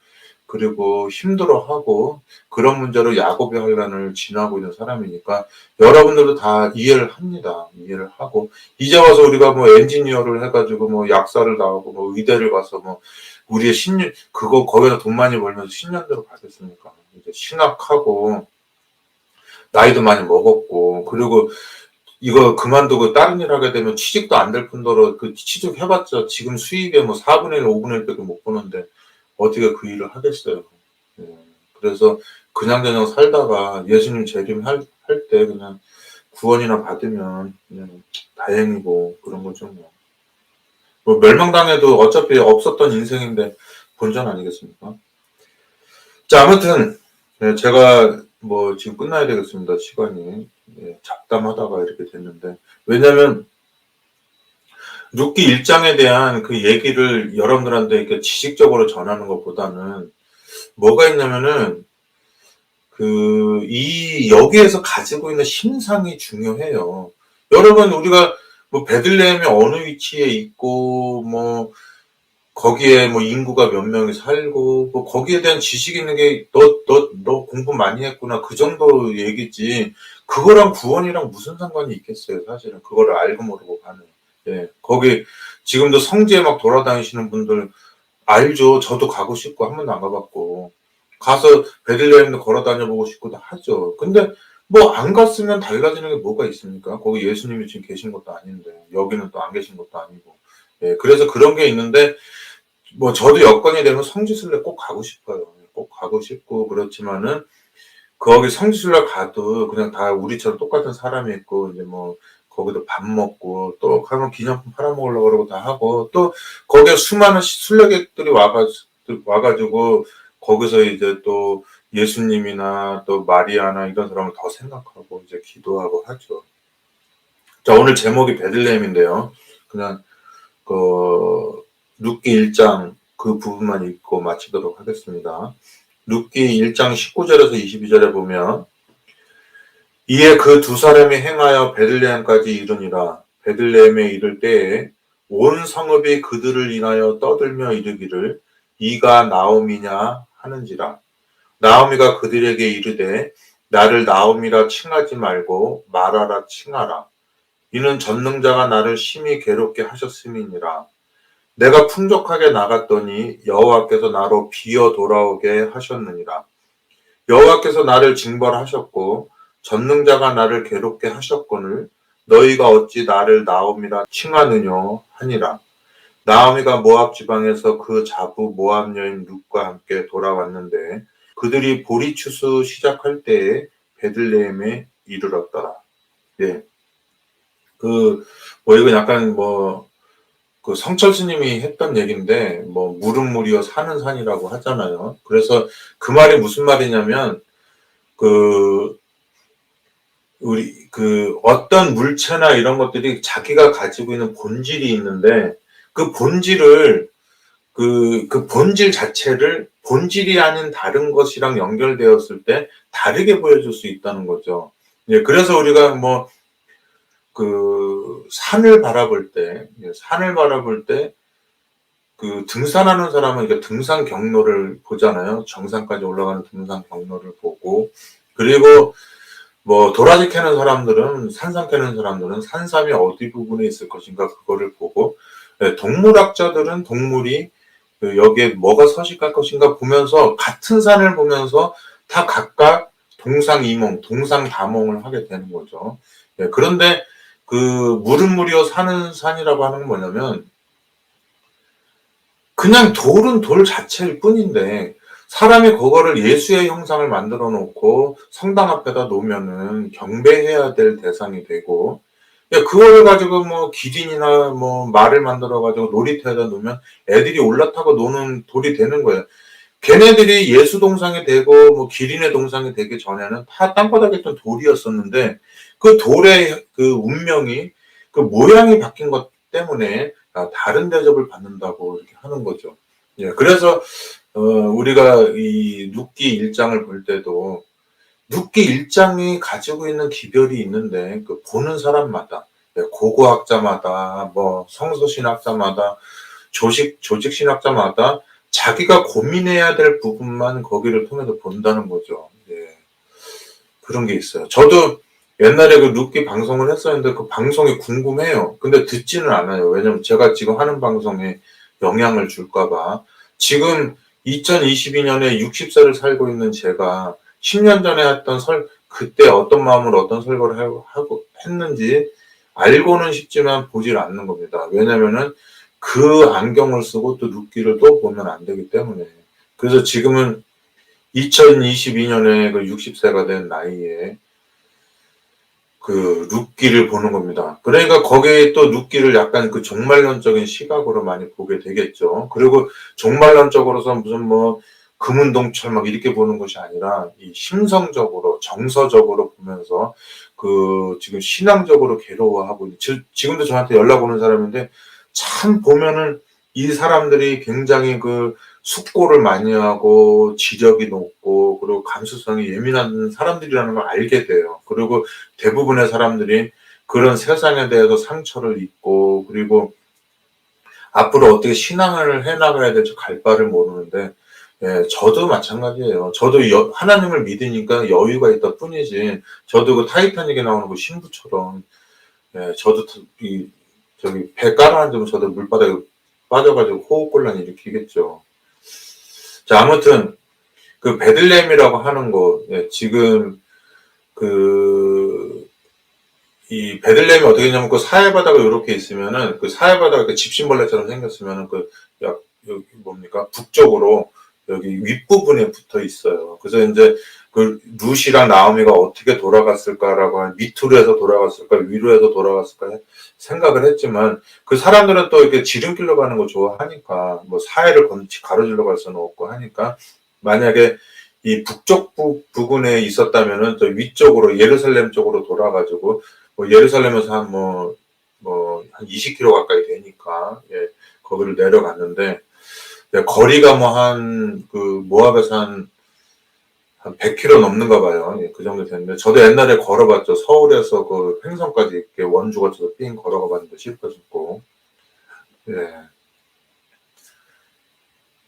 그리고 힘들어하고 그런 문제로 야곱의 환란을 지나고 있는 사람이니까 여러분들도 다 이해를 합니다. 이해를 하고 이제 와서 우리가 뭐 엔지니어를 해가지고 뭐 약사를 나오고 뭐 의대를 가서 뭐 우리의 그거 거기서 돈 많이 벌면서 10년대로 가겠습니까? 이제 신학하고 나이도 많이 먹었고 그리고 이거 그만두고 다른 일 하게 되면 취직도 안 될 뿐더러 그 취직해봤자 지금 수입의 뭐 4분의 1, 5분의 1밖에 못 버는데 어떻게 그 일을 하겠어요. 예. 그래서 그냥저냥 살다가 예수님 재림할 때 그냥 구원이나 받으면 그냥 다행이고 그런 거죠 뭐. 뭐 멸망당해도 어차피 없었던 인생인데 본전 아니겠습니까? 자, 아무튼 제가 뭐 지금 끝나야 되겠습니다. 시간이. 예, 잡담하다가 이렇게 됐는데 왜냐면 룻기 1장에 대한 그 얘기를 여러분들한테 이렇게 지식적으로 전하는 것보다는 뭐가 있냐면은 여기에서 가지고 있는 심상이 중요해요. 여러분 우리가 뭐 베들레헴이 어느 위치에 있고 뭐 거기에 뭐 인구가 몇 명이 살고 뭐 거기에 대한 지식이 있는 게 너 공부 많이 했구나 그 정도 얘기지 그거랑 구원이랑 무슨 상관이 있겠어요 사실은 그거를 알고 모르고 가는. 예, 거기 지금도 성지에 막 돌아다니시는 분들 알죠. 저도 가고 싶고 한 번도 안 가봤고 가서 베들레헴도 걸어 다녀보고 싶고도 하죠. 근데 뭐 안 갔으면 달라지는 게 뭐가 있습니까? 거기 예수님이 지금 계신 것도 아닌데 여기는 또 안 계신 것도 아니고. 예, 그래서 그런 게 있는데 뭐 저도 여건이 되면 성지순례 꼭 가고 싶어요. 꼭 가고 싶고 그렇지만은 거기 성지순례 가도 그냥 다 우리처럼 똑같은 사람이 있고 이제 뭐 거기도 밥 먹고 또 가면 기념품 팔아먹으려고 그러고 다 하고 또 거기에 수많은 순례객들이 와가지고 거기서 이제 또 예수님이나 또 마리아나 이런 사람을 더 생각하고 이제 기도하고 하죠. 자, 오늘 제목이 베들레헴인데요. 그냥 그 룻기 1장 그 부분만 읽고 마치도록 하겠습니다. 룻기 1장 19절에서 22절에 보면 이에 그 두 사람이 행하여 베들레헴까지 이르니라. 베들레헴에 이를 때에 온 성읍이 그들을 인하여 떠들며 이르기를 이가 나옴이냐 하는지라. 나오미가 그들에게 이르되 나를 나오미라 칭하지 말고 마라라 칭하라. 이는 전능자가 나를 심히 괴롭게 하셨음이니라. 내가 풍족하게 나갔더니 여호와께서 나로 비어 돌아오게 하셨느니라. 여호와께서 나를 징벌하셨고 전능자가 나를 괴롭게 하셨거늘 너희가 어찌 나를 나옴이라 칭하느냐 하니라. 나오미가 모압 지방에서 그 자부 모압 여인 룻과 함께 돌아왔는데 그들이 보리 추수 시작할 때에 베들레헴에 이르렀더라. 예. 이거 약간 그 성철 스님이 했던 얘기인데, 물은 물이요, 산은 산이라고 하잖아요. 그래서 그 말이 무슨 말이냐면, 그, 어떤 물체나 이런 것들이 자기가 가지고 있는 본질이 있는데, 그 본질을, 그 본질 자체를 본질이 아닌 다른 것이랑 연결되었을 때 다르게 보여줄 수 있다는 거죠. 예, 그래서 우리가 산을 바라볼 때, 등산하는 사람은 이게 등산 경로를 보잖아요. 정상까지 올라가는 등산 경로를 보고, 그리고 뭐 도라지 캐는 사람들은 산삼 캐는 사람들은 산삼이 어디 부분에 있을 것인가 그거를 보고 예, 동물학자들은 동물이 여기에 뭐가 서식할 것인가 보면서 같은 산을 보면서 다 각각 동상이몽, 동상다몽을 하게 되는 거죠. 예, 그런데 그 물은 물이요 산은 산이라고 하는 건 뭐냐면 그냥 돌은 돌 자체일 뿐인데 사람이 그거를 예수의 형상을 만들어 놓고 성당 앞에다 놓으면은 경배해야 될 대상이 되고 야, 그걸 가지고 뭐 기린이나 뭐 말을 만들어 가지고 놀이터에다 놓으면 애들이 올라타고 노는 돌이 되는 거예요. 걔네들이 예수 동상이 되고 뭐 기린의 동상이 되기 전에는 다 땅바닥에 있던 돌이었었는데 그 돌의 그 운명이 그 모양이 바뀐 것 때문에 다른 대접을 받는다고 이렇게 하는 거죠. 예, 그래서 우리가 이 룻기 1장을 볼 때도 룻기 1장이 가지고 있는 기별이 있는데 그 보는 사람마다 예, 고고학자마다 뭐 성서신학자마다 조직신학자마다 자기가 고민해야 될 부분만 거기를 통해서 본다는 거죠. 예, 그런 게 있어요. 저도 옛날에 그 룻기 방송을 했었는데 그 방송이 궁금해요. 근데 듣지는 않아요. 왜냐면 제가 지금 하는 방송에 영향을 줄까봐. 지금 2022년에 60세를 살고 있는 제가 10년 전에 했던 그때 어떤 마음으로 어떤 설거를 하고 했는지 알고는 싶지만 보질 않는 겁니다. 왜냐면은 그 안경을 쓰고 또 룻기를 또 보면 안 되기 때문에. 그래서 지금은 2022년에 그 60세가 된 나이에 그 룻기를 보는 겁니다. 그러니까 거기에 또 룻기를 약간 그 종말론적인 시각으로 많이 보게 되겠죠. 그리고 종말론적으로서 무슨 뭐 금운동철 막 이렇게 보는 것이 아니라 이 심성적으로 정서적으로 보면서 그 지금 신앙적으로 괴로워하고 지금도 저한테 연락 오는 사람인데 참 보면은 이 사람들이 굉장히 그 숙고를 많이 하고 지력이 높고 그리고 감수성이 예민한 사람들이라는 걸 알게 돼요. 그리고 대부분의 사람들이 그런 세상에 대해서 상처를 입고 그리고 앞으로 어떻게 신앙을 해나가야 될지 갈 바를 모르는데 예, 저도 마찬가지예요. 저도 하나님을 믿으니까 여유가 있다 뿐이지 저도 그 타이타닉에 나오는 그 신부처럼 예, 저도 저기 배 깔아앉으면 저도 물바닥에 빠져가지고 호흡곤란 일으키겠죠. 자, 아무튼 그 베들레헴이라고 하는 곳, 예, 지금 그 이 베들레헴이 어떻게 되냐면 그 사해바다가 이렇게 있으면은 그 사해바다가 그 집신벌레처럼 생겼으면은 여기 뭡니까 북쪽으로 여기 윗부분에 붙어 있어요. 그래서 이제 그 룻이랑 나오미가 어떻게 돌아갔을까라고 밑으로 해서 돌아갔을까 위로 해서 돌아갔을까 생각을 했지만 그 사람들은 또 이렇게 지름길로 가는 거 좋아하니까 뭐 사해를 가로질러 갈 수는 없고 하니까 만약에 이 북쪽 부근에 있었다면은 저 위쪽으로 예루살렘 쪽으로 돌아가지고 뭐 예루살렘에서 한 20km 가까이 되니까 예, 거기를 내려갔는데 예, 거리가 뭐 그 모압에서 한 100km 넘는가 봐요. 예, 그 정도 됐는데 저도 옛날에 걸어봤죠. 서울에서 그 횡성까지 이렇게 원주 거쳐서 삥 걸어가 봤는데 실패 죽고 예.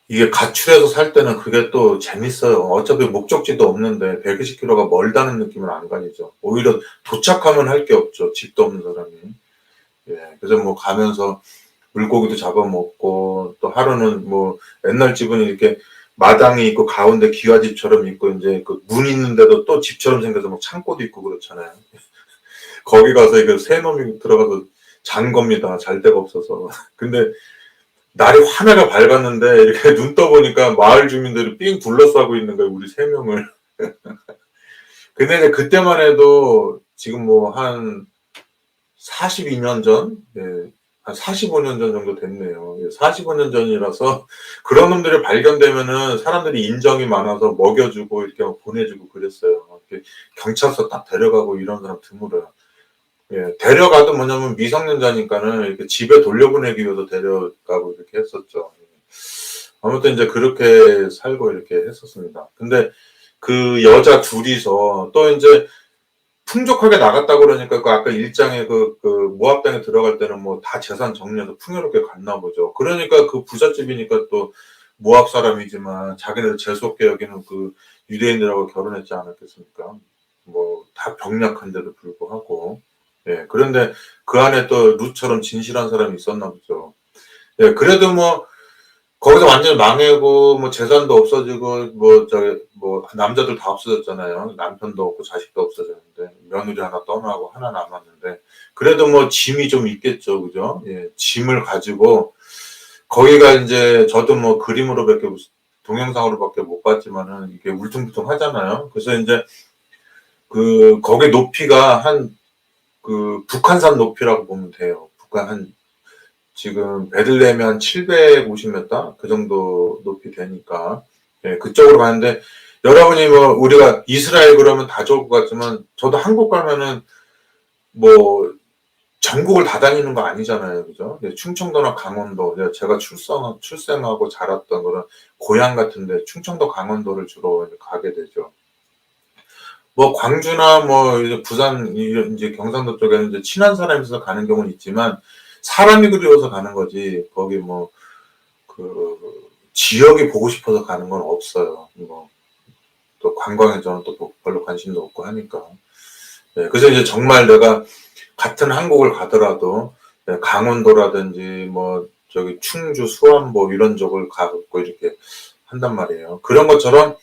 이게 가출해서 살 때는 그게 또 재밌어요. 어차피 목적지도 없는데 120km가 멀다는 느낌은 안 가지죠. 오히려 도착하면 할 게 없죠. 집도 없는 사람이. 예. 그래서 뭐 가면서 물고기도 잡아먹고 또 하루는 뭐 옛날 집은 이렇게 마당이 있고 가운데 기와집처럼 있고 이제 그 문 있는데도 또 집처럼 생겨서 막 창고도 있고 그렇잖아요. 거기 가서 이거 새 놈이 들어가서 잔 겁니다. 잘 데가 없어서. 근데 날이 환하게 밝았는데 이렇게 눈 떠보니까 마을 주민들이 삥 둘러싸고 있는 거예요. 우리 세 명을. 근데 이제 그때만 해도 지금 뭐 한 42년 전, 예, 한 45년 전 정도 됐네요. 45년 전이라서 그런 놈들이 발견되면은 사람들이 인정이 많아서 먹여주고 이렇게 보내주고 그랬어요. 이렇게 경찰서 딱 데려가고 이런 사람 드물어요. 예, 데려가도 뭐냐면 미성년자니까는 이렇게 집에 돌려보내기 위해서 데려가고 이렇게 했었죠. 아무튼 이제 그렇게 살고 이렇게 했었습니다. 근데 그 여자 둘이서 또 이제 풍족하게 나갔다 그러니까 그 아까 일장에 그 모압 땅에 들어갈 때는 뭐 다 재산 정리해서 풍요롭게 갔나 보죠. 그러니까 그 부잣집이니까 또 모압 사람이지만 자기네들 재수없게 여기는 그 유대인들하고 결혼했지 않았겠습니까? 뭐 다 병약한데도 불구하고. 예. 그런데 그 안에 또 룻처럼 진실한 사람이 있었나 보죠. 예. 그래도 뭐 거기서 완전히 망하고 뭐 재산도 없어지고 뭐 뭐 남자들 다 없어졌잖아요. 남편도 없고 자식도 없어졌는데 며느리 하나 떠나고 하나 남았는데 그래도 뭐 짐이 좀 있겠죠. 그죠? 예. 짐을 가지고 거기가 인제 저도 뭐 그림으로밖에 동영상으로밖에 못 봤지만은 이게 울퉁불퉁하잖아요. 그래서 인제 거기 높이가 북한산 높이라고 보면 돼요. 북한 지금 베들레헴이 한 750m 그 정도 높이 되니까 예, 그쪽으로 가는데 여러분이 뭐 우리가 이스라엘 그러면 다 좋을 것 같지만 저도 한국 가면은 뭐 전국을 다 다니는 거 아니잖아요, 그죠? 예, 충청도나 강원도 제가 출생하고 자랐던 그런 고향 같은데 충청도 강원도를 주로 가게 되죠. 뭐 광주나 뭐 이제 부산 이런 이제 경상도 쪽에는 이제 친한 사람이 있어서 가는 경우는 있지만 사람이 그리워서 가는 거지 거기 뭐 그 지역이 보고 싶어서 가는 건 없어요. 뭐 또 관광에 저는 또 별로 관심도 없고 하니까. 예, 그래서 이제 정말 내가 같은 한국을 가더라도 예, 강원도라든지 뭐 저기 충주, 수원보 이런 쪽을 가고 이렇게 한단 말이에요. 그런 것처럼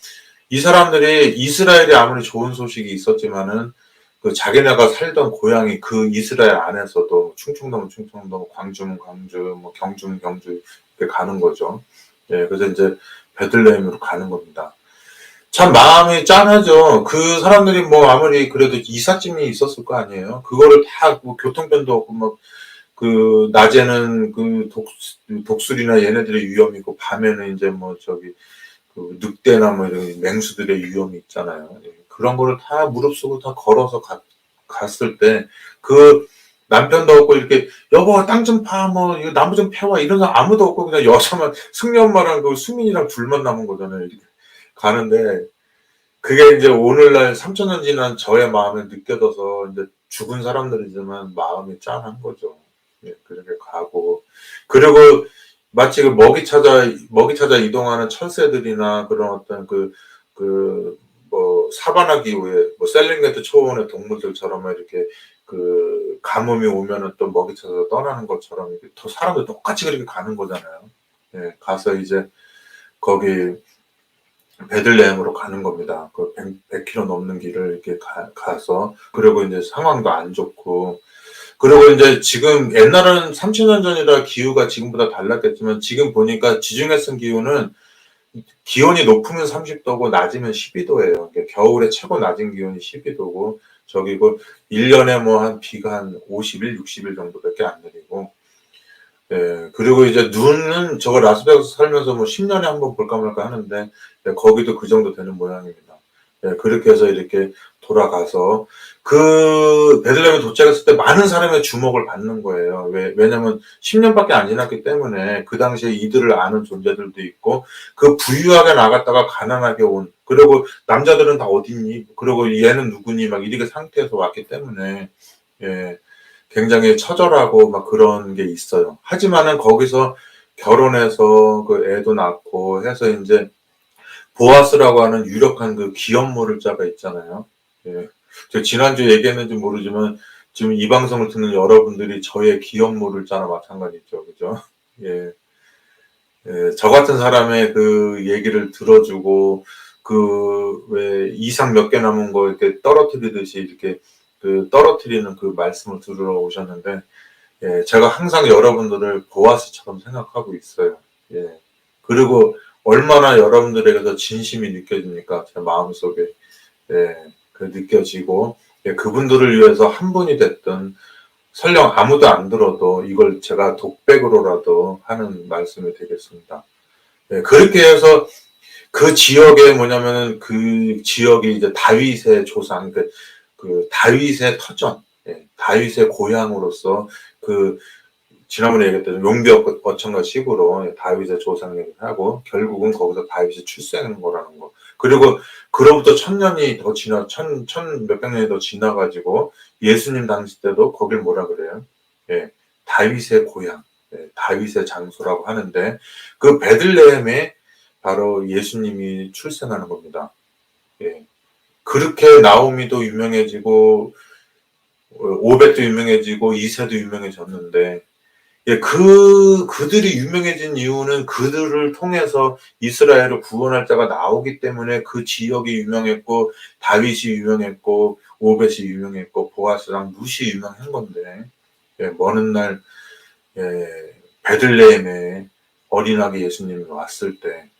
이 사람들이 이스라엘이 아무리 좋은 소식이 있었지만은 그 자기네가 살던 고향이 그 이스라엘 안에서도 충청도면 충청도, 광주면 광주, 뭐 경주면 경주 이렇게 가는 거죠. 예, 그래서 이제 베들레헴으로 가는 겁니다. 참 마음이 짠하죠. 그 사람들이 뭐 아무리 그래도 이삿짐이 있었을 거 아니에요. 그거를 다 뭐 교통편도 없고 막 낮에는 독수리나 얘네들의 위험이 있고 밤에는 이제 뭐 저기 그 늑대나 뭐 이런 맹수들의 위험이 있잖아요. 예. 그런 거를 다 무릅쓰고 다 걸어서 갔을 때 그 남편도 없고 이렇게 "여보 땅 좀 파. 뭐 이거 나무 좀 패와." 이런 사람 아무도 없고 그냥 여자만 승려 엄마랑 그 수민이랑 둘만 남은 거잖아요. 이렇게 가는데 그게 인제 오늘날 3,000년 지난 저의 마음에 느껴져서 인제 죽은 사람들이지만 마음이 짠한 거죠. 예, 그렇게 가고 그리고 마치 먹이 찾아 이동하는 철새들이나 그런 어떤 뭐 사바나 기후에 뭐 셀링게트 초원의 동물들처럼 이렇게 가뭄이 오면은 또 먹이 찾아서 떠나는 것처럼 이렇게 사람들 똑같이 그렇게 가는 거잖아요. 예, 가서 이제 거기 베들레헴으로 가는 겁니다. 그 100km 넘는 길을 이렇게 가서 그리고 인제 상황도 안 좋고 그리고 인제 지금 옛날에는 3,000년 전이라 기후가 지금보다 달랐겠지만 지금 보니까 지중해성 기후는 기온이 높으면 30도고 낮으면 12도예요. 이게 겨울에 최고 낮은 기온이 12도고 저기고 1년에 뭐 비가 한 50일, 60일 정도밖에 안 내리고 예. 그리고 이제 눈은 저거 라스베가스 살면서 뭐 10년에 한번 볼까 말까 하는데 예, 거기도 그 정도 되는 모양입니다. 예, 그렇게 해서 이렇게 돌아가서 베들레헴에 도착했을 때 많은 사람의 주목을 받는 거예요. 왜냐면 10년밖에 안 지났기 때문에 그 당시에 이들을 아는 존재들도 있고 부유하게 나갔다가 가난하게 온 그리고 남자들은 다 어딨니? 그리고 얘는 누구니? 막 이렇게 상태에서 왔기 때문에 예. 굉장히 처절하고 막 그런 게 있어요. 하지만은 거기서 결혼해서 애도 낳고 해서 인제 보아스라고 하는 유력한 기업모를 자가 있잖아요. 예. 제가 지난주에 얘기했는지 모르지만 지금 이 방송을 듣는 여러분들이 저의 기업모를자나 마찬가지죠. 그죠? 예. 예. 저 같은 사람의 얘기를 들어 주고 왜 이삭 몇 개 남은 거 이렇게 떨어뜨리듯이 이렇게 떨어뜨리는 말씀을 들으러 오셨는데 예, 제가 항상 여러분들을 보아스처럼 생각하고 있어요. 예. 그리고 얼마나 여러분들에게서 진심이 느껴집니까? 제 마음속에. 예, 느껴지고, 예, 그분들을 위해서 한 분이 됐든, 설령 아무도 안 들어도 이걸 제가 독백으로라도 하는 말씀이 되겠습니다. 예, 그렇게 해서 그 지역에 뭐냐면은 그 지역이 이제 다윗의 조상, 다윗의 터전, 예, 다윗의 고향으로서 그 지난번에 얘기했던 용비어 거천과 식으로 예, 다윗의 조상 얘기를 하고 결국은 거기서 다윗이 출생한 거라는 거. 그리고 그로부터 1,000년이 더 천 몇백 년이 더 지나가지고 예수님 당시 때도 거길 뭐라 그래요? 예, 다윗의 고향, 예, 다윗의 장소라고 하는데 베들레헴에 바로 예수님이 출생하는 겁니다. 예. 그렇게 나오미도 유명해지고 오벳도 유명해지고 이새도 유명해졌는데, 예, 그들이 유명해진 이유는 그들을 통해서 이스라엘을 구원할 자가 나오기 때문에 그 지역이 유명했고, 다윗이 유명했고, 오벳이 유명했고, 보아스랑 룻이 유명한 건데, 예, 먼 훗날, 예, 베들레헴에 어린아기 예수님이 왔을 때,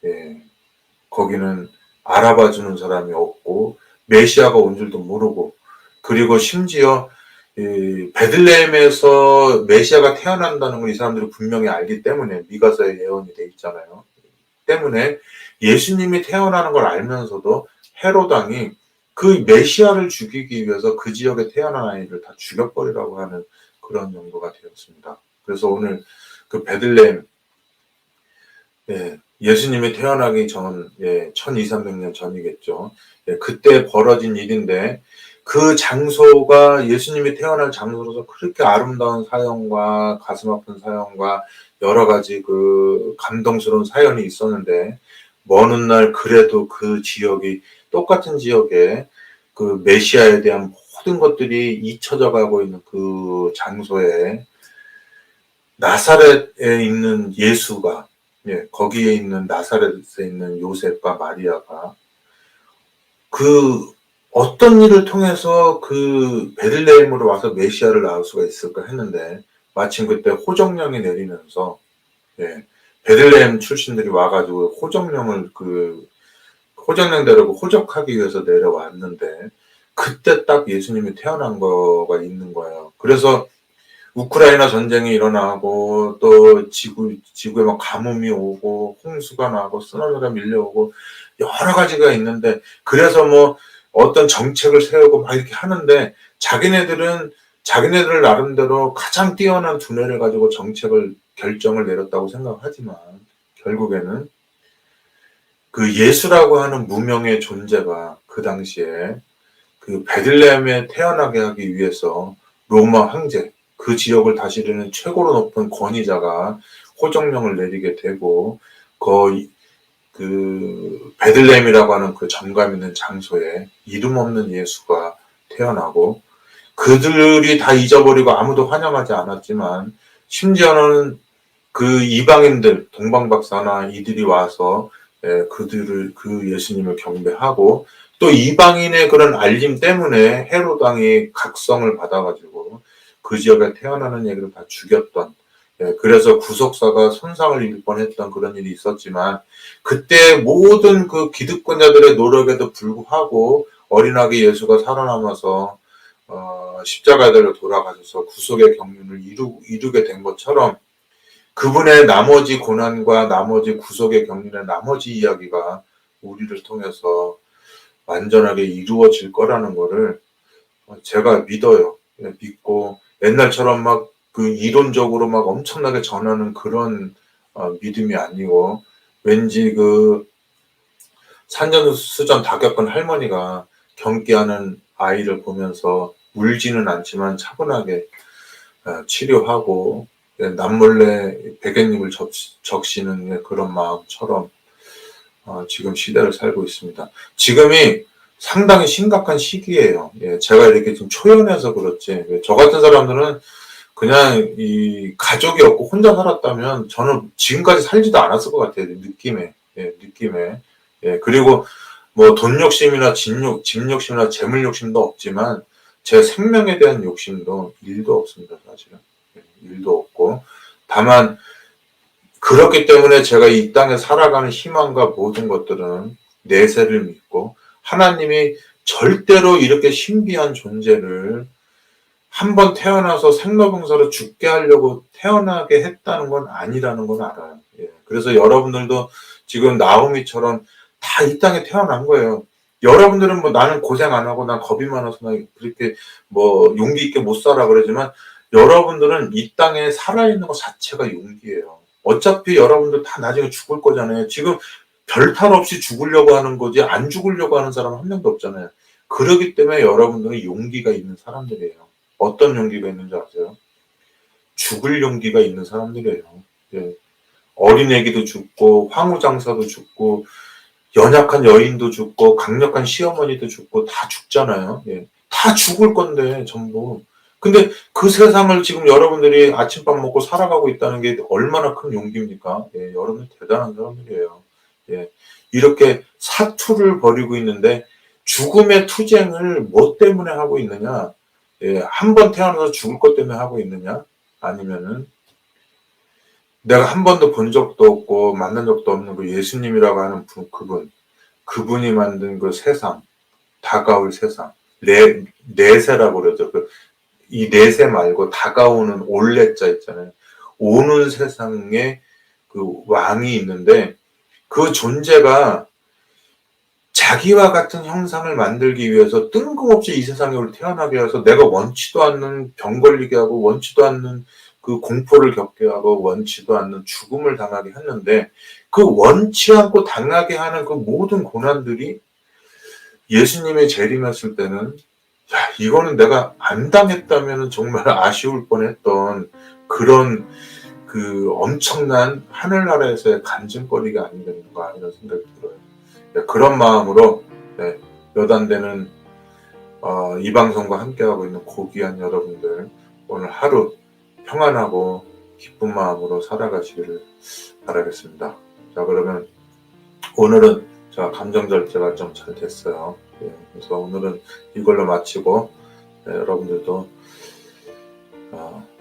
예, 거기는 알아봐 주는 사람이 없고, 메시아가 온 줄도 모르고, 그리고 심지어 이 베들레헴에서 메시아가 태어난다는 걸 이 사람들이 분명히 알기 때문에, 미가서에 예언이 돼 있잖아요. 때문에 예수님이 태어나는 걸 알면서도 헤롯 왕이 그 메시아를 죽이기 위해서 그 지역에 태어난 아이를 다 죽여버리라고 하는 그런 용도가 되었습니다. 그래서 오늘 그 베들레헴, 예, 예수님이 태어나기 전, 예, 1200~1300년 전이겠죠. 예, 그때 벌어진 일인데, 그 장소가 예수님이 태어날 장소로서 그렇게 아름다운 사연과 가슴 아픈 사연과 여러 가지 그 감동스러운 사연이 있었는데, 먼 훗날 그래도 그 지역이, 똑같은 지역에 그 메시아에 대한 모든 것들이 잊혀져 가고 있는 그 장소에 나사렛에 있는 예수가, 예, 거기에 있는 나사렛에 있는 요셉과 마리아가 그 어떤 일을 통해서 그 베들레헴으로 와서 메시아를 낳을 수가 있을까 했는데, 마침 그때 호정령이 내리면서, 예, 베들레헴 출신들이 와가지고 호정령을 호정령 데리고 호적하기 위해서 내려왔는데, 그때 딱 예수님이 태어난 거가 있는 거예요. 그래서 우크라이나 전쟁이 일어나고, 또 지구에 막 가뭄이 오고, 홍수가 나고, 쓰나미가 밀려오고, 여러 가지가 있는데, 그래서 뭐 어떤 정책을 세우고 막 이렇게 하는데, 자기네들 나름대로 가장 뛰어난 두뇌를 가지고 결정을 내렸다고 생각하지만, 결국에는 그 예수라고 하는 무명의 존재가 그 당시에 그 베들레헴에 태어나게 하기 위해서 로마 황제, 그 지역을 다스리는 최고로 높은 권위자가 호정령을 내리게 되고, 거의 그 베들레헴이라고 하는 그 정감 있는 장소에 이름 없는 예수가 태어나고, 그들이 다 잊어버리고 아무도 환영하지 않았지만, 심지어는 그 이방인들, 동방박사나 이들이 와서, 예, 그 예수님을 경배하고, 또 이방인의 그런 알림 때문에 헤롯 왕이 각성을 받아가지고 그 지역에 태어나는 얘기를 다 죽였던, 예, 그래서 구속사가 손상을 입을 뻔했던 그런 일이 있었지만, 그때 모든 그 기득권자들의 노력에도 불구하고 어린아기 예수가 살아남아서 십자가에 달려 돌아가셔서 구속의 경륜을 이루게 된 것처럼, 그분의 나머지 고난과 나머지 구속의 경륜의 나머지 이야기가 우리를 통해서 완전하게 이루어질 거라는 거를 제가 믿어요. 믿고, 옛날처럼 막 그 이론적으로 막 엄청나게 전하는 그런 믿음이 아니고, 왠지 그 산전수전 다 겪은 할머니가 경기하는 아이를 보면서 울지는 않지만 차분하게 치료하고, 남몰래 베갯잎을 적시는 그런 마음처럼 지금 시대를 살고 있습니다. 지금이 상당히 심각한 시기예요. 예, 제가 이렇게 좀 초연해서 그렇지, 저 같은 사람들은 그냥 이 가족이 없고 혼자 살았다면 저는 지금까지 살지도 않았을 것 같아요. 느낌에. 예, 느낌에. 예, 그리고 뭐 돈 욕심이나 집 욕심이나 재물 욕심도 없지만, 제 생명에 대한 욕심도 1도 없습니다, 사실은. 예, 1도 없고. 다만 그렇기 때문에 제가 이 땅에 살아가는 희망과 모든 것들은 내세를 믿고, 하나님이 절대로 이렇게 신비한 존재를 한번 태어나서 생로병사로 죽게 하려고 태어나게 했다는 건 아니라는 건 알아요. 예. 그래서 여러분들도 지금 나오미처럼 다 이 땅에 태어난 거예요. 여러분들은 뭐 나는 고생 안 하고 난 겁이 많아서 나 그렇게 뭐 용기 있게 못 살아 그러지만, 여러분들은 이 땅에 살아있는 것 자체가 용기예요. 어차피 여러분들 다 나중에 죽을 거잖아요. 지금 별탈 없이 죽으려고 하는 거지 안 죽으려고 하는 사람 한 명도 없잖아요. 그러기 때문에 여러분들은 용기가 있는 사람들이에요. 어떤 용기가 있는지 아세요? 죽을 용기가 있는 사람들이에요. 예. 어린애기도 죽고 황후장사도 죽고 연약한 여인도 죽고 강력한 시어머니도 죽고 다 죽잖아요. 예. 다 죽을 건데 전부. 근데 그 세상을 지금 여러분들이 아침밥 먹고 살아가고 있다는 게 얼마나 큰 용기입니까? 예, 여러분 대단한 사람들이에요. 예. 이렇게 사투를 벌이고 있는데 죽음의 투쟁을 뭐 때문에 하고 있느냐? 예, 한 번 태어나서 죽을 것 때문에 하고 있느냐? 아니면은 내가 한 번도 본 적도 없고 만난 적도 없는 그 예수님이라고 하는 그분이 만든 그 세상, 다가올 세상, 내세라고 그러죠. 이 내세 말고 다가오는 올레자 있잖아요. 오는 세상에 그 왕이 있는데 그 존재가 자기와 같은 형상을 만들기 위해서 뜬금없이 이 세상에 태어나게 해서 내가 원치도 않는 병 걸리게 하고 원치도 않는 그 공포를 겪게 하고 원치도 않는 죽음을 당하게 했는데 그 원치 않고 당하게 하는 그 모든 고난들이 예수님의 재림했을 때는 야, 이거는 내가 안 당했다면 정말 아쉬울 뻔했던 그런 그 엄청난 하늘나라에서의 간증거리가 아니겠는가 이런 생각이 들어요. 네, 그런 마음으로 네, 몇 안 되는 이 방송과 함께하고 있는 고귀한 여러분들 오늘 하루 평안하고 기쁜 마음으로 살아가시기를 바라겠습니다. 자, 그러면 오늘은 자 감정 절제가 좀 잘 됐어요. 예, 그래서 오늘은 이걸로 마치고 네, 여러분들도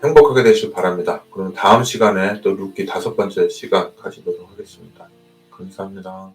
행복하게 되시길 바랍니다. 그럼 다음 시간에 또 루키 5번째 시간 가지도록 하겠습니다. 감사합니다.